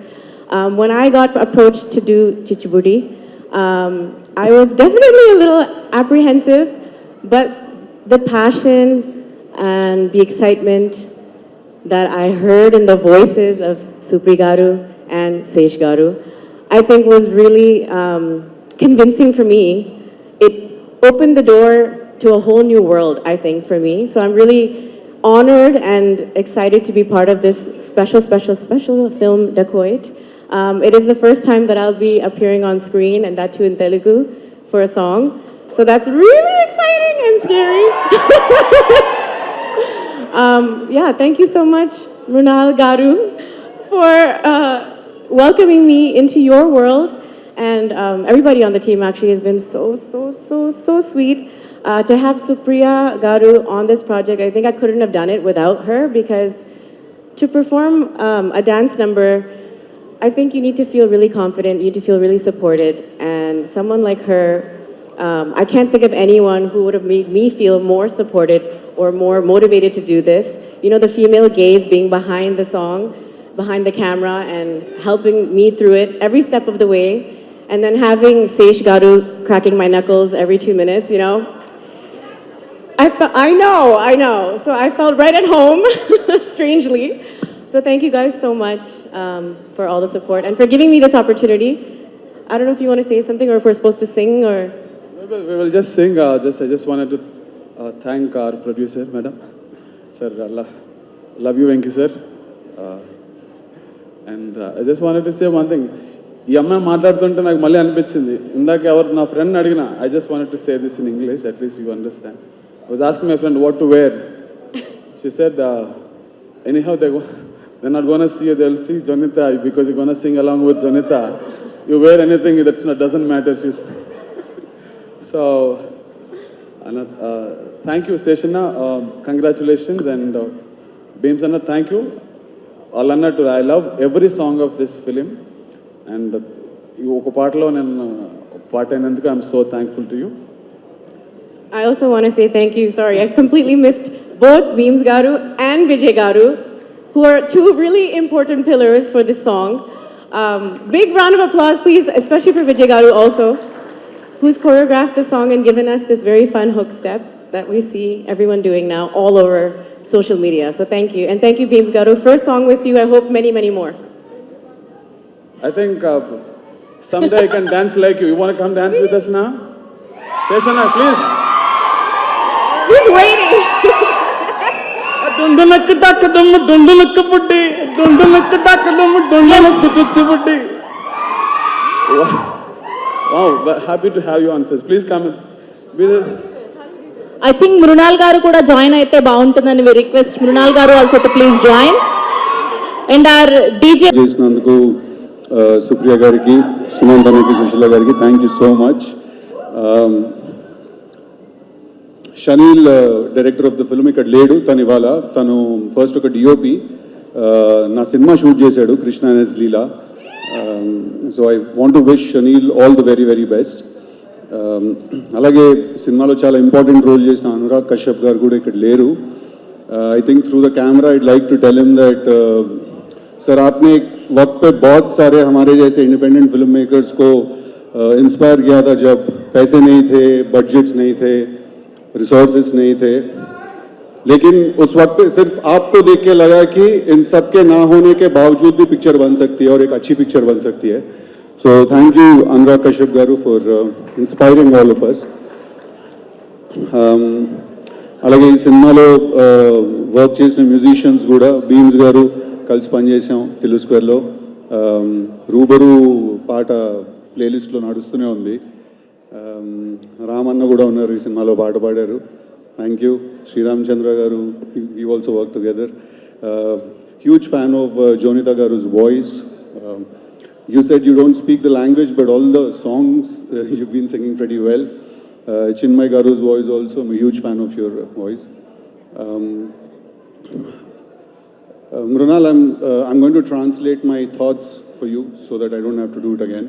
When I got approached to do Chichibudi, I was definitely a little apprehensive, but the passion and the excitement that I heard in the voices of Supri Garu and Sesh Garu, I think was really convincing for me. It opened the door to a whole new world, I think, for me. So I'm really honored and excited to be part of this special film, Dacoit. It is the first time that I'll be appearing on screen, and that too in Telugu, for a song. So that's really exciting and scary. Yeah, thank you so much, Mrunal Garu, for welcoming me into your world. And everybody on the team actually has been so sweet. To have Supriya Garu on this project, I think I couldn't have done it without her, because to perform a dance number, I think you need to feel really confident, you need to feel really supported. And someone like her, I can't think of anyone who would have made me feel more supported or more motivated to do this. You know, the female gaze being behind the song, behind the camera, and helping me through it every step of the way. And then having Sesh Garu cracking my knuckles every 2 minutes, you know. I know. So I felt right at home, strangely. So thank you guys so much for all the support and for giving me this opportunity. I don't know if you want to say something or if we're supposed to sing or... We will just sing. I just wanted to thank our producer, madam. Sir, love you, Venki sir. And I just wanted to say one thing. ఈ అమ్మాయి మాట్లాడుతుంటే నాకు మళ్ళీ అనిపించింది, ఇందాక ఎవరు నా friend అడిగినా, I just wanted to say this in English, at least you understand. I was asking my friend what to wear. She said, anyhow, they're not going to see you, they'll see Jonita because you're going to sing along with Jonita. You wear anything, doesn't matter, she said. So, thank you, Seshana. Congratulations. And Beams Anna, thank you. All Anna, I love every song of this film. And oka paatalo nenu part ainanduku I'm so thankful to you. I also want to say thank you. Sorry, I completely missed both Beams Garu and Vijay Garu, who are two really important pillars for this song. Big round of applause, please, especially for Vijay Garu also, who's choreographed the song and given us this very fun hook step that we see everyone doing now all over social media. So thank you. And thank you, Beams Garu. First song with you. I hope many, many more. I think someday I can dance like you. You want to come dance with us now? Seshana, please. Who's waiting? Dundalak dakadum, dundalak buddi, dundalak dakadum, dundalak chichibuddi. Wow, but happy to have you on stage. Please come with us. I think Mrunal Garu kuda join aithe baaguntundani we request Mrunal Garu also to please join. And our DJ చేసినందుకు సుప్రియ గారికి, సునందనకి, సుశీల గారికి thank you so much. Chenille director of the film ఇక్కడ లేడు, తను first ఒక DOP నా సినిమా shoot చేశాడు, కృష్ణ ఎస్ Leela. So I want to wish Shaneil all the very very best. అలాగే సినిమాలో చాలా ఇంపార్టెంట్ రోల్ చేసిన అనురాగ్ కశ్యప్ గారు కూడా ఇక్కడ లేరు. I think through the camera I'd like to tell him that sir आपने एक वक्त पे बहुत सारे हमारे जैसे इंडिपेंडेंट फिल्म मेकर्स को इंस्पायर किया था जब पैसे नहीं थे, बजट्स नहीं थे, रिसोर्सेस नहीं थे, लेकिन उस वक्त पे सिर्फ आपको देख के लगा कि इन सब के ना होने के बावजूद भी पिक्चर बन सकती है और एक अच्छी पिक्चर बन सकती है. So thank you Anurag Kashyap garu for inspiring all of us. అలాగే ఈ సినిమాలో వర్క్ చేసిన మ్యూజిషియన్స్ కూడా బీమ్స్ గారు కలిసి పనిచేసాం టిల్లు స్క్వేర్లో. రూబరు పాట ప్లేలిస్ట్లో నడుస్తూనే ఉంది. రామన్న కూడా ఉన్నారు ఈ సినిమాలో, పాట పాడారు. Thank you. Sreeramachandra garu, we also work together. Huge fan of Jonita garu's voice. You said you don't speak the language, but all the songs you've been singing pretty well. Chinmay Garu's voice also, I'm a huge fan of your voice. Mrunal, I'm going to translate my thoughts for you so that I don't have to do it again.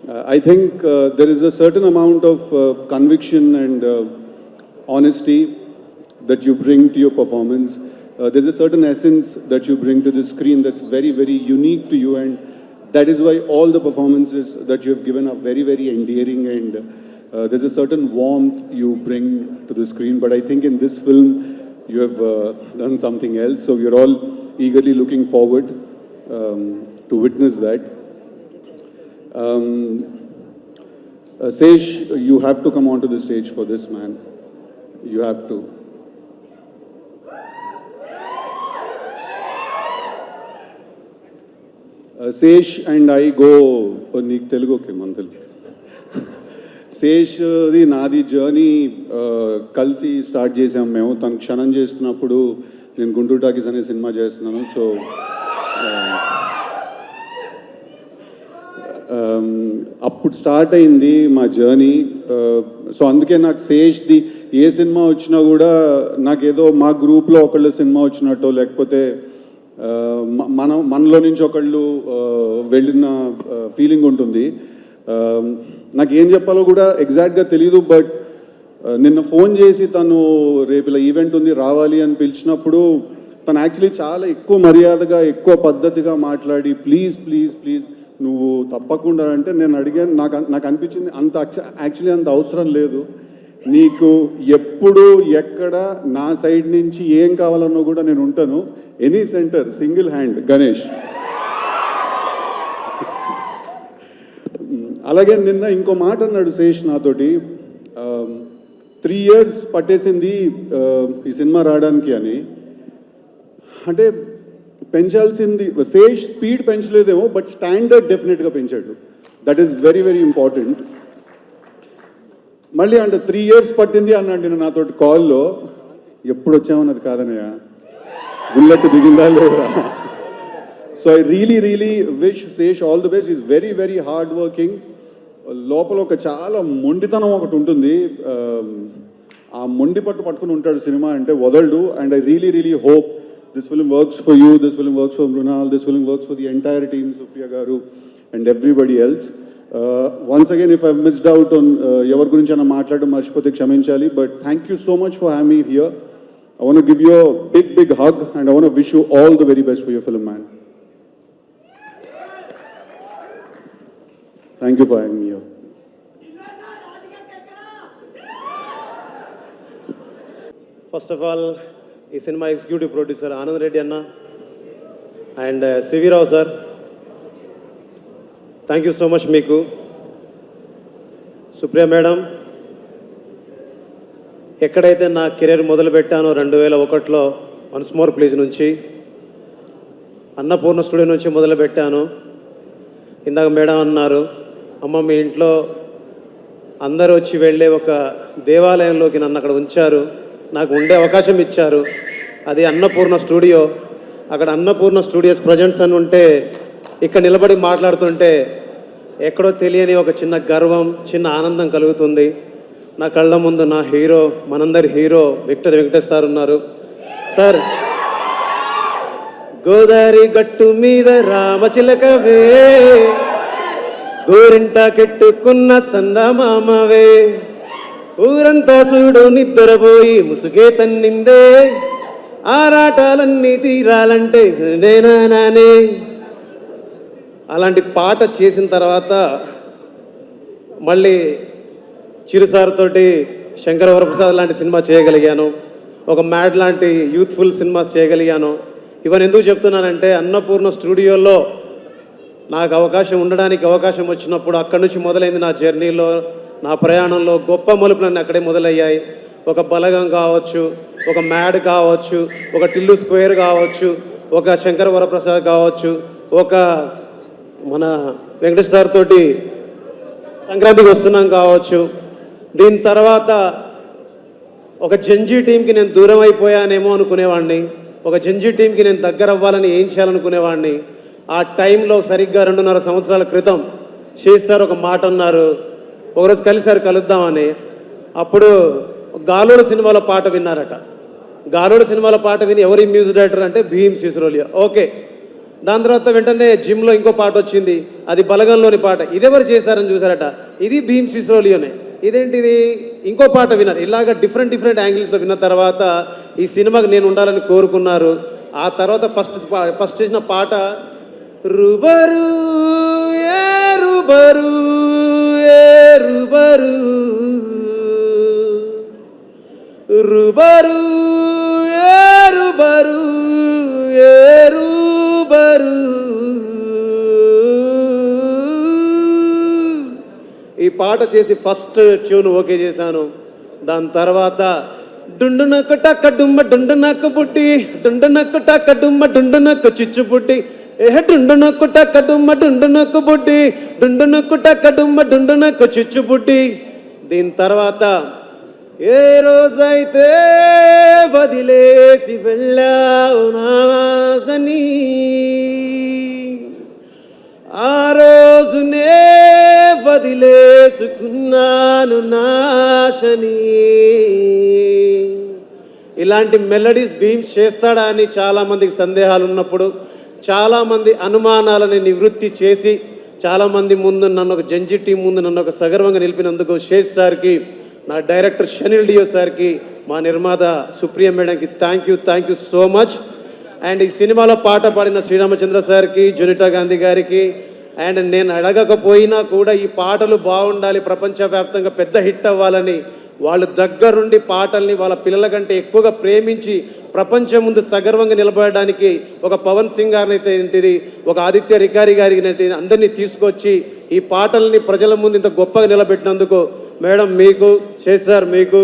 I think there is a certain amount of conviction and honesty that you bring to your performance. There's a certain essence that you bring to the screen that's very, very unique to you, and that is why all the performances that you have given are very, very endearing, and there's a certain warmth you bring to the screen. But I think in this film, you have done something else, so we're all eagerly looking forward to witness that. Sesh, you have to come onto the stage for this, man. You have to. Sesh and I go, Nick Telugu ke Mantal. Sesh the నాది journey కలిసి start చేసాం మేము. తను క్షణం చేస్తున్నప్పుడు నేను Guntur talkies అనే cinema చేస్తున్నాను. సో అప్పుడు స్టార్ట్ అయింది మా జర్నీ. సో అందుకే నాకు శేష్ది ఏ సినిమా వచ్చినా కూడా నాకేదో మా గ్రూప్లో ఒకళ్ళు సినిమా వచ్చినట్టు, లేకపోతే మనలో నుంచి ఒకళ్ళు వెళ్ళిన ఫీలింగ్ ఉంటుంది. నాకు ఏం చెప్పాలో కూడా ఎగ్జాక్ట్గా తెలియదు. బట్ నిన్న ఫోన్ చేసి తను రేపు ఇలా ఈవెంట్ ఉంది రావాలి అని పిలిచినప్పుడు తను యాక్చువల్లీ చాలా ఎక్కువ మర్యాదగా ఎక్కువ పద్ధతిగా మాట్లాడి ప్లీజ్ ప్లీజ్ ప్లీజ్ నువ్వు తప్పకుండా అంటే నేను అడిగాను. నాకు అనిపించింది అంత యాక్చువల్లీ అంత అవసరం లేదు, నీకు ఎప్పుడు ఎక్కడ నా సైడ్ నుంచి ఏం కావాలన్నో కూడా నేను ఉంటాను. Any centre single hand Ganesh. అలాగే నిన్న ఇంకో మాట అన్నాడు శేష్ నాతోటి, 3 years పట్టేసింది ఈ సినిమా రావడానికి అని. అంటే పెంచాల్సింది శేష్ స్పీడ్ పెంచలేదేమో, బట్ స్టాండర్డ్ డెఫినెట్గా పెంచాడు. That is very very important. మళ్ళీ అంటే 3 years పట్టింది అన్నాడు నేను నాతోటి కాల్లో. ఎప్పుడు వచ్చామన్నది కాదనయ్య, బుల్లెట్ దిగిందా లేదా. So I really wish Sesh all the best. Is very very hard working. లోపల ఒక చాలా మొండితనం ఒకటి ఉంటుంది, ఆ మొండి పట్టుకుని ఉంటాడు సినిమా అంటే వదలడు. And I really hope this film works for you, this film works for Mrunal, this film works for the entire team, Supriya garu and everybody else. Once again if I missed out on ఎవరి గురించి అయినా మాట్లాడడం మర్చిపోతే క్షమించాలి. But thank you so much for having me here. I want to give you a big hug and I want to wish you all the very best for your film, man. Thank you for having me here. First of all, ఈ సినిమా executive producer Anand Reddy అన్న and CV Rao sir, thank you so much మీకు. Supriya madam, ఎక్కడైతే నా career మొదలుపెట్టానో 2001లో once more please నుంచి, Annapurna studio నుంచి మొదలుపెట్టాను. ఇందాక మేడం అన్నారు, అమ్మ మీ ఇంట్లో అందరూ వచ్చి వెళ్ళే ఒక దేవాలయంలోకి నన్ను అక్కడ ఉంచారు, నాకు ఉండే అవకాశం ఇచ్చారు. అది అన్నపూర్ణ స్టూడియో. అక్కడ అన్నపూర్ణ స్టూడియోస్ ప్రజెంట్స్ అని ఉంటే ఇక్కడ నిలబడి మాట్లాడుతుంటే ఎక్కడో తెలియని ఒక చిన్న గర్వం, చిన్న ఆనందం కలుగుతుంది. నా కళ్ళ ముందు నా హీరో, మనందరి హీరో విక్టర్ వెంకటేష్ సార్ ఉన్నారు. సార్, గోదావరి గట్టు మీద రామచిలకవే, గోరింట కెట్టుకున్న సందమామవే, ఊరంతా చూడు నిద్రపోయి ముసుగే తన్నిందే, ఆరాటాలన్నీ తీరాలంటే నేనానే. అలాంటి పాట చేసిన తర్వాత మళ్ళీ చిరుసార్ తోటి శంకర వరప్రసాద్ లాంటి సినిమా చేయగలిగాను, ఒక మ్యాడ్ లాంటి యూత్ఫుల్ సినిమాస్ చేయగలిగాను. ఇవన్నీ ఎందుకు చెప్తున్నానంటే అన్నపూర్ణ స్టూడియోలో నాకు ఉండడానికి అవకాశం వచ్చినప్పుడు అక్కడి నుంచి మొదలైంది నా జర్నీలో, నా ప్రయాణంలో గొప్ప మలుపులన్నీ అక్కడే మొదలయ్యాయి. ఒక బలగం కావచ్చు, ఒక మ్యాడ్ కావచ్చు, ఒక టిల్లు స్క్వేర్ కావచ్చు, ఒక శంకర వరప్రసాద్ కావచ్చు, ఒక మన వెంకటేష్ సార్ తోటి సంక్రాంతికి వస్తున్నాం కావచ్చు. దీని తర్వాత ఒక జంజీ టీంకి నేను దూరం అయిపోయానేమో అనుకునేవాడిని, ఒక జంజీ టీంకి నేను దగ్గర అవ్వాలని ఏం చేయాలనుకునేవాడిని. ఆ టైంలో సరిగ్గా 2.5 సంవత్సరాల క్రితం శేష్ సార్ ఒక మాట అన్నారు, ఒకరోజు కలిసారు కలుద్దామని. అప్పుడు గాలోడు సినిమాలో పాట విన్నారట, గాలోడు సినిమాలో పాట విని ఎవరి మ్యూజిక్ డైరెక్టర్ అంటే భీమ్ సిసిరోలియా. ఓకే, దాని తర్వాత వెంటనే జిమ్లో ఇంకో పాట వచ్చింది, అది బలగంలోని పాట. ఇదెవరు చేశారని చూసారట, ఇది భీమ్ సిసిరోలియోనే. ఇదేంటిది, ఇంకో పాట విన్నారు. ఇలాగ డిఫరెంట్ యాంగిల్స్లో విన్న తర్వాత ఈ సినిమాకి నేను ఉండాలని కోరుకున్నారు. ఆ తర్వాత ఫస్ట్ చేసిన పాట రుబరు ఏ రుబరు ఏ రుబరు రుబరు ఏ రుబరు ఏ రుబరు. ఈ పాట చేసి ఫస్ట్ ట్యూన్ ఓకే చేశాను. దాని తర్వాత డుండు నక్కు టక్క డుమ్మ డుండు నక్కు పుట్టి డుండు నక్కు టక్క డుమ్మ డుండు నక్కు చిచ్చు పుట్టి డుండు నక్కు టక్క డుమ్మ డుండు నక్కు పుట్టి డుండు నక్కు టక్క డుమ్మ డుండు నక్కు చిచ్చు పుట్టి. దీని తర్వాత ఏ రోజైతే వదిలేసి వెళ్ళావు నాసని ఆ రోజునే వదిలేసుకున్నాను నాశని. ఇలాంటి మెలడీస్ భీమ్స్ చేస్తాడా అని చాలామందికి సందేహాలు ఉన్నప్పుడు, చాలామంది అనుమానాలని నివృత్తి చేసి, చాలామంది ముందు నన్ను ఒక జంజి టీం ముందు నన్ను ఒక సగర్వంగా నిలిపినందుకు శేష్ సార్కి, నా డైరెక్టర్ షనిల్ డియో సార్కి, మా నిర్మాత సుప్రియ మేడంకి thank you so much. And ఈ సినిమాలో పాట పాడిన శ్రీరామచంద్ర సార్కి, జునిటా గాంధీ గారికి, అండ్ నేను అడగకపోయినా కూడా ఈ పాటలు బాగుండాలి, ప్రపంచవ్యాప్తంగా పెద్ద హిట్ అవ్వాలని వాళ్ళు దగ్గరుండి పాటల్ని వాళ్ళ పిల్లల కంటే ఎక్కువగా ప్రేమించి ప్రపంచం ముందు సగర్వంగా నిలబడడానికి ఒక పవన్ సింగ్ గారిని అయితే ఏంటిది, ఒక ఆదిత్య రికారి గారికి అయితే అందరినీ తీసుకొచ్చి ఈ పాటల్ని ప్రజల ముందు ఇంత గొప్పగా నిలబెట్టినందుకు మేడం మీకు, శేష్ సార్ మీకు,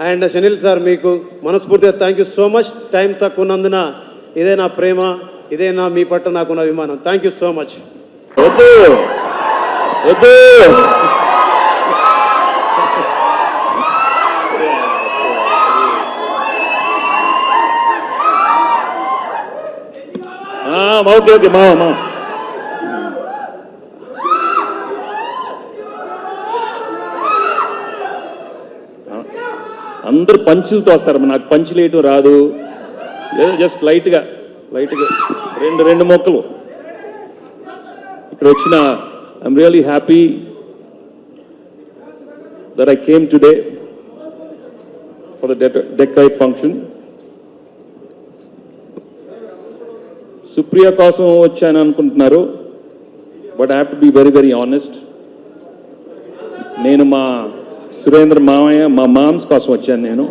అండ్ షనిల్ సార్ మీకు మనస్ఫూర్తిగా thank you so much. Time తక్కువ ఉన్నందున ఇదే నా ప్రేమ, ఇదే నా మీ పట్ల నాకున్న అభిమానం. Thank you so much. Okay మా అందరు పంచులతో వస్తారు, నాకు పంచులు వేయటం రాదు, ఏదో జస్ట్ లైట్గా రెండు మొక్కలు ఇక్కడ వచ్చిన. I'm really happy that I came today for the Decade function. Supriya కోసం వచ్చాను అనుకుంటున్నారు, but I have to be very honest. నేను మా సురేంద్ర మామయ్య, మా మామ్స్ కోసం వచ్చాను. నేను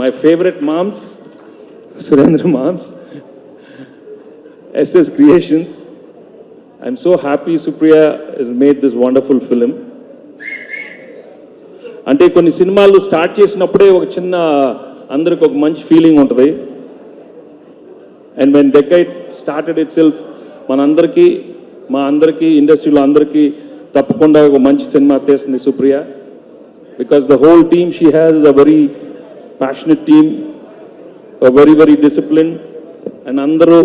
మై ఫేవరెట్ మామ్స్, సురేంద్ర మామ్స్, SS Creations. I'm so happy Supriya has made this wonderful film. అంటే కొన్ని సినిమాలు స్టార్ట్ చేసినప్పుడే ఒక చిన్న అందరికి ఒక మంచి ఫీలింగ్ ఉంటుంది. And when decide started itself మనందరికీ, మా అందరికీ, ఇండస్ట్రీలో అందరికీ తప్పకుండా ఒక మంచి సినిమా తీస్తుంది Supriya. Because the whole team she has a very passionate team, very discipline. And అందరూ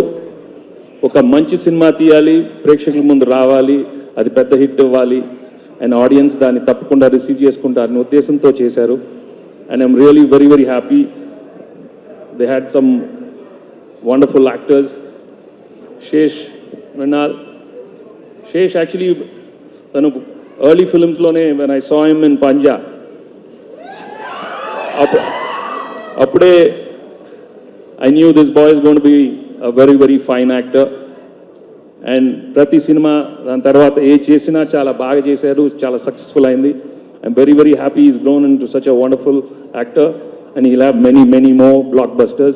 ఒక మంచి సినిమా తీయాలి, ప్రేక్షకుల ముందు రావాలి, అది పెద్ద హిట్ ఇవ్వాలి, అండ్ ఆడియన్స్ దాన్ని తప్పకుండా రిసీవ్ చేసుకుంటారనే ఉద్దేశంతో చేశారు. And I'm really very happy. They had some wonderful actors. Sesh Mrunal, Sesh actually తను ఎర్లీ ఫిల్మ్స్లోనే when I saw him in Panjaa, అప్పుడే I knew this boy is going to be a very fine actor. అండ్ ప్రతి సినిమా దాని తర్వాత ఏ చేసినా చాలా బాగా చేశారు, చాలా సక్సెస్ఫుల్ అయింది. I'm very happy is grown in to such a wonderful actor and he'll have many more blockbusters,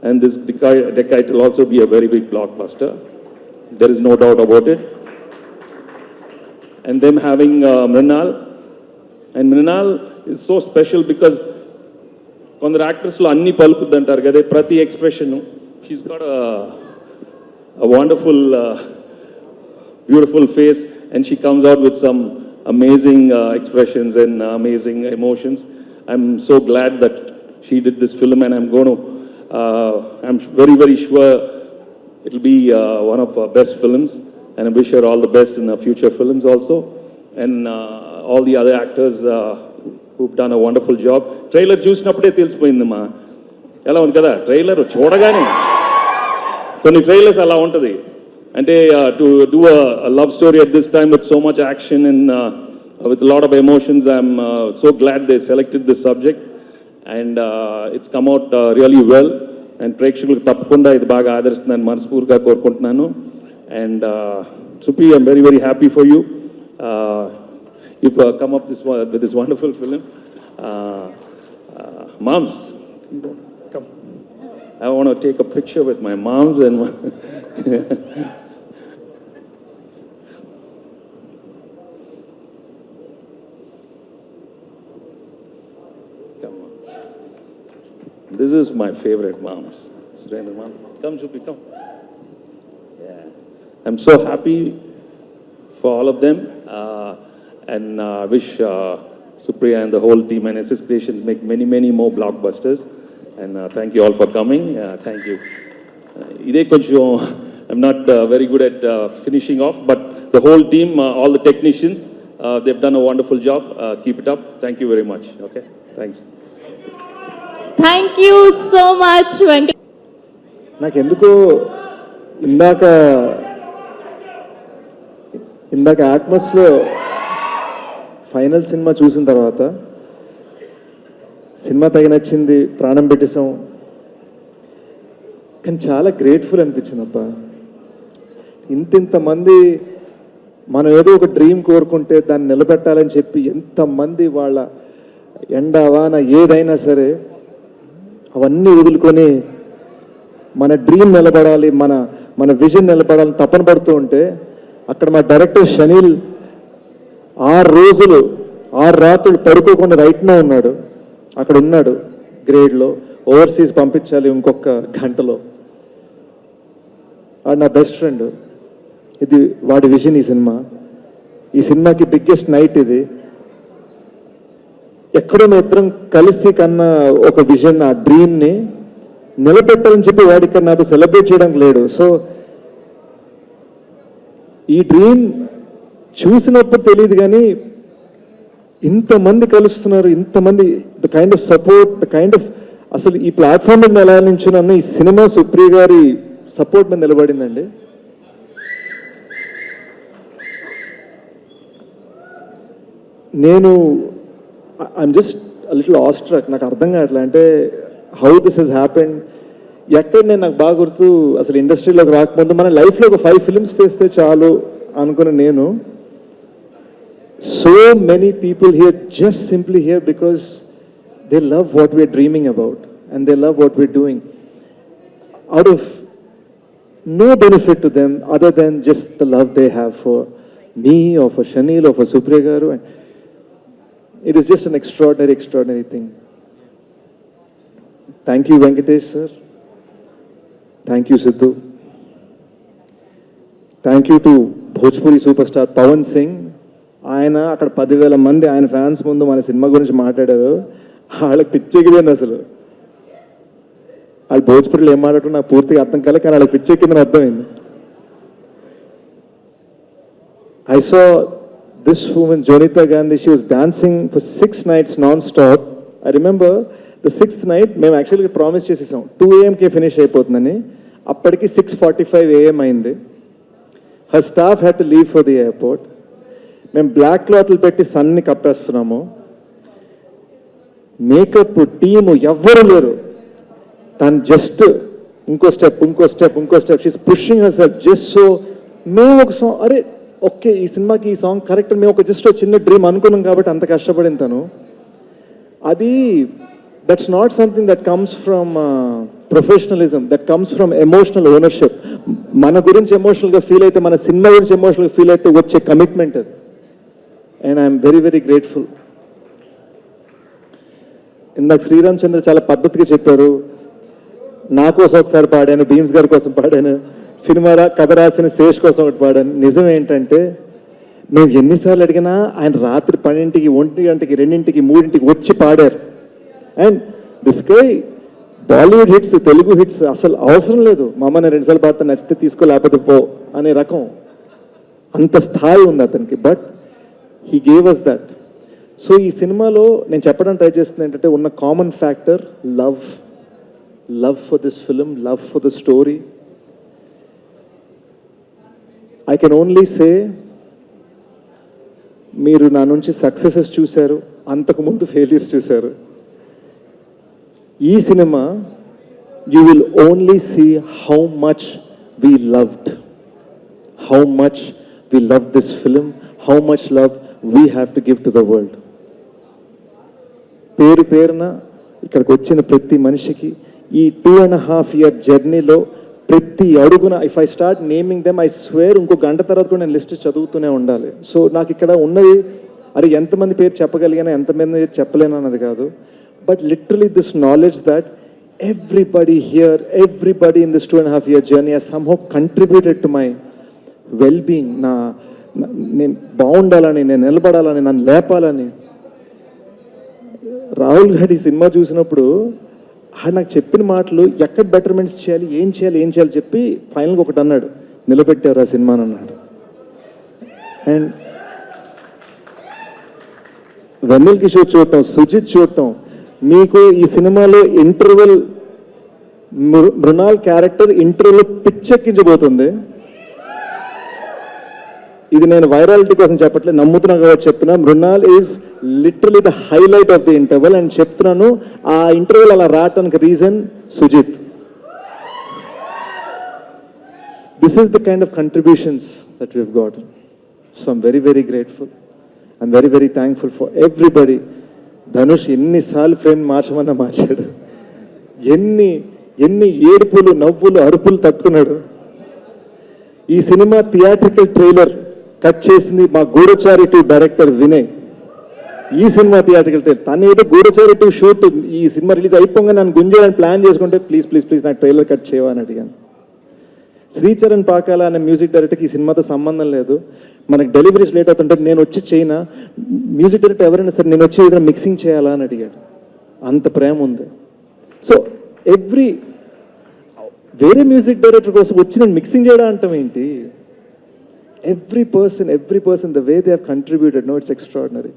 and this decade will also be a very big blockbuster. There is no doubt about it. And them having Mrinal, and Mrinal is so special because కొందరు యాక్టర్స్లో అన్ని పలుకుద్ది అంటారు కదా, ప్రతి expression. She's got a wonderful, beautiful face, and she comes out with some amazing expressions and amazing emotions. I'm so glad that she did this film, and I'm very sure it'll be one of her best films, and I wish her all the best in her future films also. And all the other actors who've done a wonderful job. Trailer చూసినప్పుడే తెలిసిపోయిందమ్మా ఎలా ఉంది కదా trailer చూడగానే కొన్ని trailers అలా ఉంటుంది అంటే to do a love story at this time with so much action and with a lot of emotions. I'm so glad they selected this subject and it's come out really well and ప్రేక్షకులకు తప్పకుండా ఇది బాగా ఆదరిస్తుందని మనస్ఫూర్తిగా కోరుకుంటున్నాను. And Supi, I'm very, very happy for you. You've come up with this wonderful film. Moms, come. I want to take a picture with my moms and come on. This is my favorite moms. Come, Supi, come. Yeah. I'm so happy for all of them and wish Supriya and the whole team and SS Creations make many, many more blockbusters. And thank you all for coming. Thank you. I'm not very good at finishing off, but the whole team, all the technicians, they've done a wonderful job. Keep it up. Thank you very much. Okay, thanks. Thank you so much, Venkat. నాకెందుకో ఇందాక ఆట్మస్లో final cinema చూసిన తర్వాత cinema తగి నచ్చింది, ప్రాణం పెట్టేసాం, కానీ చాలా grateful అనిపించింది అబ్బా. ఇంతమంది మనం ఏదో ఒక డ్రీమ్ కోరుకుంటే దాన్ని నిలబెట్టాలని చెప్పి ఎంతమంది వాళ్ళ ఎండావాన ఏదైనా సరే అవన్నీ వదులుకొని మన డ్రీమ్ నిలబడాలి, మన విజన్ నిలబడాలని తపన పడుతూ ఉంటే అక్కడ మా డైరెక్టర్ షనీల్ 6 రోజులు 6 రాత్రులు పడుకోకుండా రైట్నా ఉన్నాడు. అక్కడ ఉన్నాడు గ్రేడ్లో, ఓవర్సీస్ పంపించాలి ఇంకొక గంటలో. వాడు నా బెస్ట్ ఫ్రెండ్, ఇది వాడి విజన్. ఈ సినిమాకి బిగ్గెస్ట్ నైట్ ఇది. ఎక్కడో మేము ఇద్దరం కలిసి కన్నా ఒక విజన్, ఆ డ్రీమ్ని నిలబెట్టాలని చెప్పి వాడు ఇక్కడ నాతో సెలబ్రేట్ చేయడానికి లేడు. సో ఈ డ్రీమ్ చూసినప్పుడు తెలియదు కానీ ఇంతమంది కలుస్తున్నారు, ఇంతమంది, the kind of support, the kind of, అసలు ఈ ప్లాట్ఫామ్ మీద ఎలా నించున్నాను, ఈ సినిమా సుప్రియ గారి సపోర్ట్ మీద నిలబడిందండి. నేను ఐఎమ్ జస్ట్ లిటిల్ ఆస్ట్రక్. నాకు అర్థం కావట్లే అంటే హౌ దిస్ హెస్ హ్యాపెండ్. ఎక్కడ నాకు బాగా గుర్తు, అసలు ఇండస్ట్రీలోకి రాకముందు మన లైఫ్లో ఒక 5 ఫిల్మ్స్ చేస్తే చాలు అనుకున్న నేను, so many people here just simply here because they love what we're dreaming about and they love what we're doing out of no benefit to them other than just the love they have for me or for Shanil or for Supriya Garu. And it is just an extraordinary thing. Thank you, Venkatesh sir. Thank you, Sidhu. Thank you to Bhojpuri superstar Pawan Singh. ఆయన అక్కడ 10,000 మంది ఆయన fans ముందు మన cinema గురించి మాట్లాడారు. వాళ్ళకి పిచ్చెక్కింది అసలు. వాళ్ళు భోజ్పూరిలో ఏం మాట్లాడుతున్నా నాకు పూర్తిగా అర్థం కాలే, కానీ వాళ్ళకి పిచ్చెక్కిందని అర్థమైంది. I saw this woman, Jonita Gandhi, she was dancing for 6 nights non-stop. I remember the 6th night, మేము యాక్చువల్గా ప్రామిస్ చేసేసాం 2 AM ఫినిష్ అయిపోతుందని. అప్పటికి 6:45 AM అయింది. Her staff had to leave for the airport. మేము బ్లాక్ క్లాత్లు పెట్టి సన్ని కప్పేస్తున్నాము. మేకప్ టీము ఎవ్వరు లేరు. తను జస్ట్ ఇంకో step she's pushing her self just so. మేము ఒక సాంగ్, అరే ఓకే ఈ సినిమాకి ఈ సాంగ్ కరెక్ట్, మేము ఒక జస్ట్ చిన్న డ్రీమ్ అనుకున్నాం కాబట్టి అంత కష్టపడిన తను. అది that's not something that comes from professionalism, that comes from emotional ownership. మన గురించి ఎమోషనల్గా ఫీల్ అయితే, మన సినిమా గురించి ఎమోషనల్గా ఫీల్ అయితే వచ్చే కమిట్మెంట్ అది. And I'm very very grateful. ఇందాక శ్రీరామచంద్ర చాలా పద్ధతిగా చెప్పారు. నా కోసం ఒకసారి పాడాను, భీమ్స్ గారి కోసం పాడాను, సినిమా కథ రాసిన శేష్ కోసం ఒకటి పాడాను. నిజం ఏంటంటే మేము ఎన్నిసార్లు అడిగినా ఆయన రాత్రి 12కి, 1 గంటకి, 2కి, 3కి వచ్చి పాడారు. And this guy Bollywood hits, Telugu hits అసలు అవసరం లేదు. మా అమ్మ నేను 2 సార్లు పాడతా, నచ్చితే తీసుకో లేకపోతే పో అనే రకం, అంత స్థాయి ఉంది అతనికి. But he gave us that. So ఈ సినిమాలో నేను చెప్పడం ట్రై చేస్తుంది ఏంటంటే ఉన్న common factor love for this film, love for the story. I can only say మీరు నా నుంచి సక్సెసెస్ చూశారు, అంతకుముందు ఫెయిల్యూర్స్ చూశారు. ఈ cinema you will only see how much we loved, how much we love this film, how much love we have to give to the world. పేరు పేరున ఇక్కడికి వచ్చిన ప్రతి మనిషికి ఈ 2.5 year జర్నీలో ప్రతి అడుగున if I start naming them I swear ఇంకో గంట తర్వాత కూడా నేను లిస్ట్ చదువుతూనే ఉండాలి. సో నాకు ఇక్కడ ఉన్నది అరే ఎంతమంది పేరు చెప్పగలిగానో ఎంతమంది చెప్పలేను అన్నది కాదు, but literally this knowledge that everybody here, everybody in this 2.5 year journey has somehow contributed to my well-being. నేను బాగుండాలని, నేను నిలబడాలని, నన్ను లేపాలని. రాహుల్ గారి సినిమా చూసినప్పుడు నాకు చెప్పిన మాటలు ఎక్కడ బెటర్మెంట్స్ చేయాలి, ఏం చేయాలి చెప్పి ఫైనల్గా ఒకటి అన్నాడు, నిలబెట్టారు ఆ సినిమాని అన్నాడు. అండ్ వెన్నెల్ కిషోర్ చూడటం, సుజిత్ చూడటం, మీకు ఈ సినిమాలో ఇంటర్వెల్ మృణాల్ క్యారెక్టర్ ఇంటర్వెల్లో పిచ్చెక్కించబోతుంది. ఇది నేను వైరాలిటీ కోసం చెప్పట్లేదు, నమ్ముతున్నా కాబట్టి చెప్తున్నా. Mrunal is literally the highlight of the interval. And చెప్తున్నాను ఆ ఇంటర్వెల్ అలా రావటానికి reason Sujeeth. This is the kind of contributions that we've got. So I'm very very grateful. I'm very very thankful for everybody. Dhanush ఎన్నిసార్లు ఫ్రేమ్ మార్చమన్నా మార్చాడు, ఎన్ని ఏడుపులు, నవ్వులు, అరుపులు తట్టుకున్నాడు. ఈ సినిమా థియేట్రికల్ ట్రైలర్ కట్ చేసింది మా గూఢచారి 2 డైరెక్టర్ వినయ్. ఈ సినిమా థియేట్రికల్ ట్రైలర్ తను ఏదో గూఢచారి 2 షూట్ ఈ సినిమా రిలీజ్ అయిపోగా నన్ను గుంజాలని ప్లాన్ చేసుకుంటే ప్లీజ్ నాకు ట్రైలర్ కట్ చేయవని అడిగాను. శ్రీచరణ్ పాకాల అనే మ్యూజిక్ డైరెక్టర్కి ఈ సినిమాతో సంబంధం లేదు, మనకి డెలివరీస్ లేట్ అవుతుంటే నేను వచ్చి చేయనా, మ్యూజిక్ డైరెక్టర్ ఎవరైనా సరే నేను వచ్చి ఏదైనా మిక్సింగ్ చేయాలా అని అడిగాడు. అంత ప్రేమ ఉంది. సో వేరే మ్యూజిక్ డైరెక్టర్ కోసం వచ్చి నేను మిక్సింగ్ చేయడం అంటాం ఏంటి? Every person the way they have contributed, no it's extraordinary.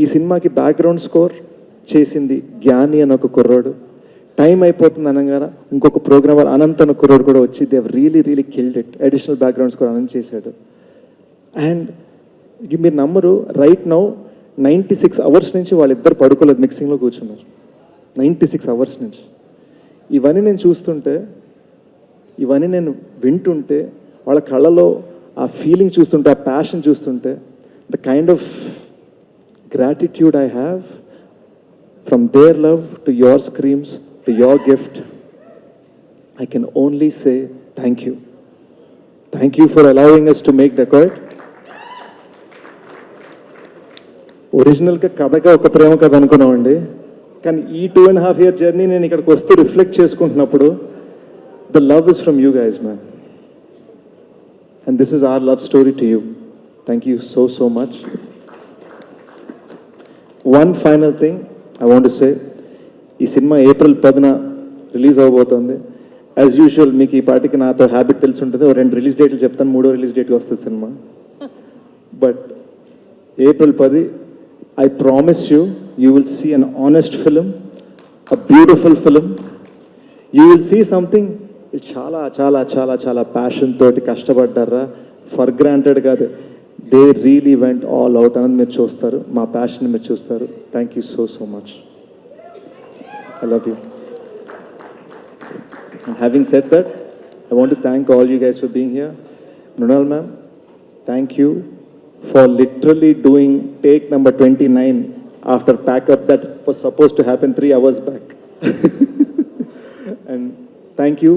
ఈ సినిమాకి బ్యాక్గ్రౌండ్ స్కోర్ చేసింది జ్ఞాని అని ఒక కుర్రోడు. టైం అయిపోతుంది అనగానే ఇంకొక ప్రోగ్రామర్ అనంత్ అన్న కుర్రోడు కూడా వచ్చి they really killed it. Additional background score Anant చేశాడు. అండ్ మీరు నమ్మరు, రైట్ నౌ 96 hours నుంచి వాళ్ళిద్దరు పడుకోలేదు, మిక్సింగ్లో కూర్చున్నారు. 96 hours నుంచి. ఇవన్నీ నేను చూస్తుంటే, ఇవన్నీ నేను వింటుంటే, వాళ్ళ కళ్ళలో ఆ ఫీలింగ్ చూస్తుంటే, ఆ ప్యాషన్ చూస్తుంటే, the kind of gratitude I have from there love to your screams to your gift, I can only say thank you. Thank you for allowing us to make Dacoit. ఒరిజినల్గా కథగా ఒక ప్రేమ కథ అనుకున్నామండి, కానీ ఈ 2.5 year జర్నీ నేను ఇక్కడికి వస్తూ రిఫ్లెక్ట్ చేసుకుంటున్నప్పుడు the love is from you guys man, and this is our love story to you. Thank you so much. One final thing I want to say, ఈ సినిమా April 10న రిలీజ్ అవబోతుంది. As usual మీకు ఈ పార్టీకి నాతో habit తెలిసి ఉంటుంది, 2 రిలీజ్ డేట్లు చెప్తాను, 3వ రిలీజ్ డేట్కి వస్తుంది cinema. But April 10, I promise you will see an honest film, a beautiful film. You will see something చాలా passion తోటి కష్టపడ్డారా, ఫర్ గ్రాంటెడ్ కాదు, they really went all out అనేది మీరు చూస్తారు, మా ప్యాషన్ మీరు చూస్తారు. Thank you so much. I love you. And having said that, I want to thank all you guys for being here. Mrunal ma'am, thank you for literally doing take number 29 after pack up that was supposed to happen 3 hours back. And thank you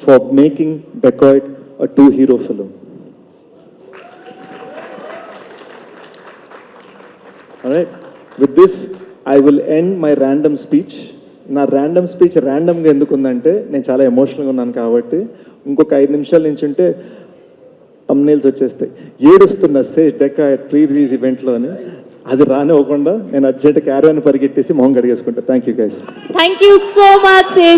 for making Dacoit a 2-hero film. All right, with this I will end my random speech. నా random speech ర్యాండమ్గా ఎందుకు ఉందంటే నేను చాలా ఎమోషనల్గా ఉన్నాను కాబట్టి. ఇంకొక 5 నిమిషాల నుంచి ఉంటే thumbnails వచ్చేస్తాయి, ఏడుస్తున్న సేష్ డెకాయిట్ ప్రీ రిలీజ్ ఈవెంట్లో అని. అది రానివ్వకుండా నేను అర్జెంట్ క్యారవాన్ పరిగెట్టేసి మొహం కడిగేసుకుంటా. Thank you guys. Thank you so much, Sesh.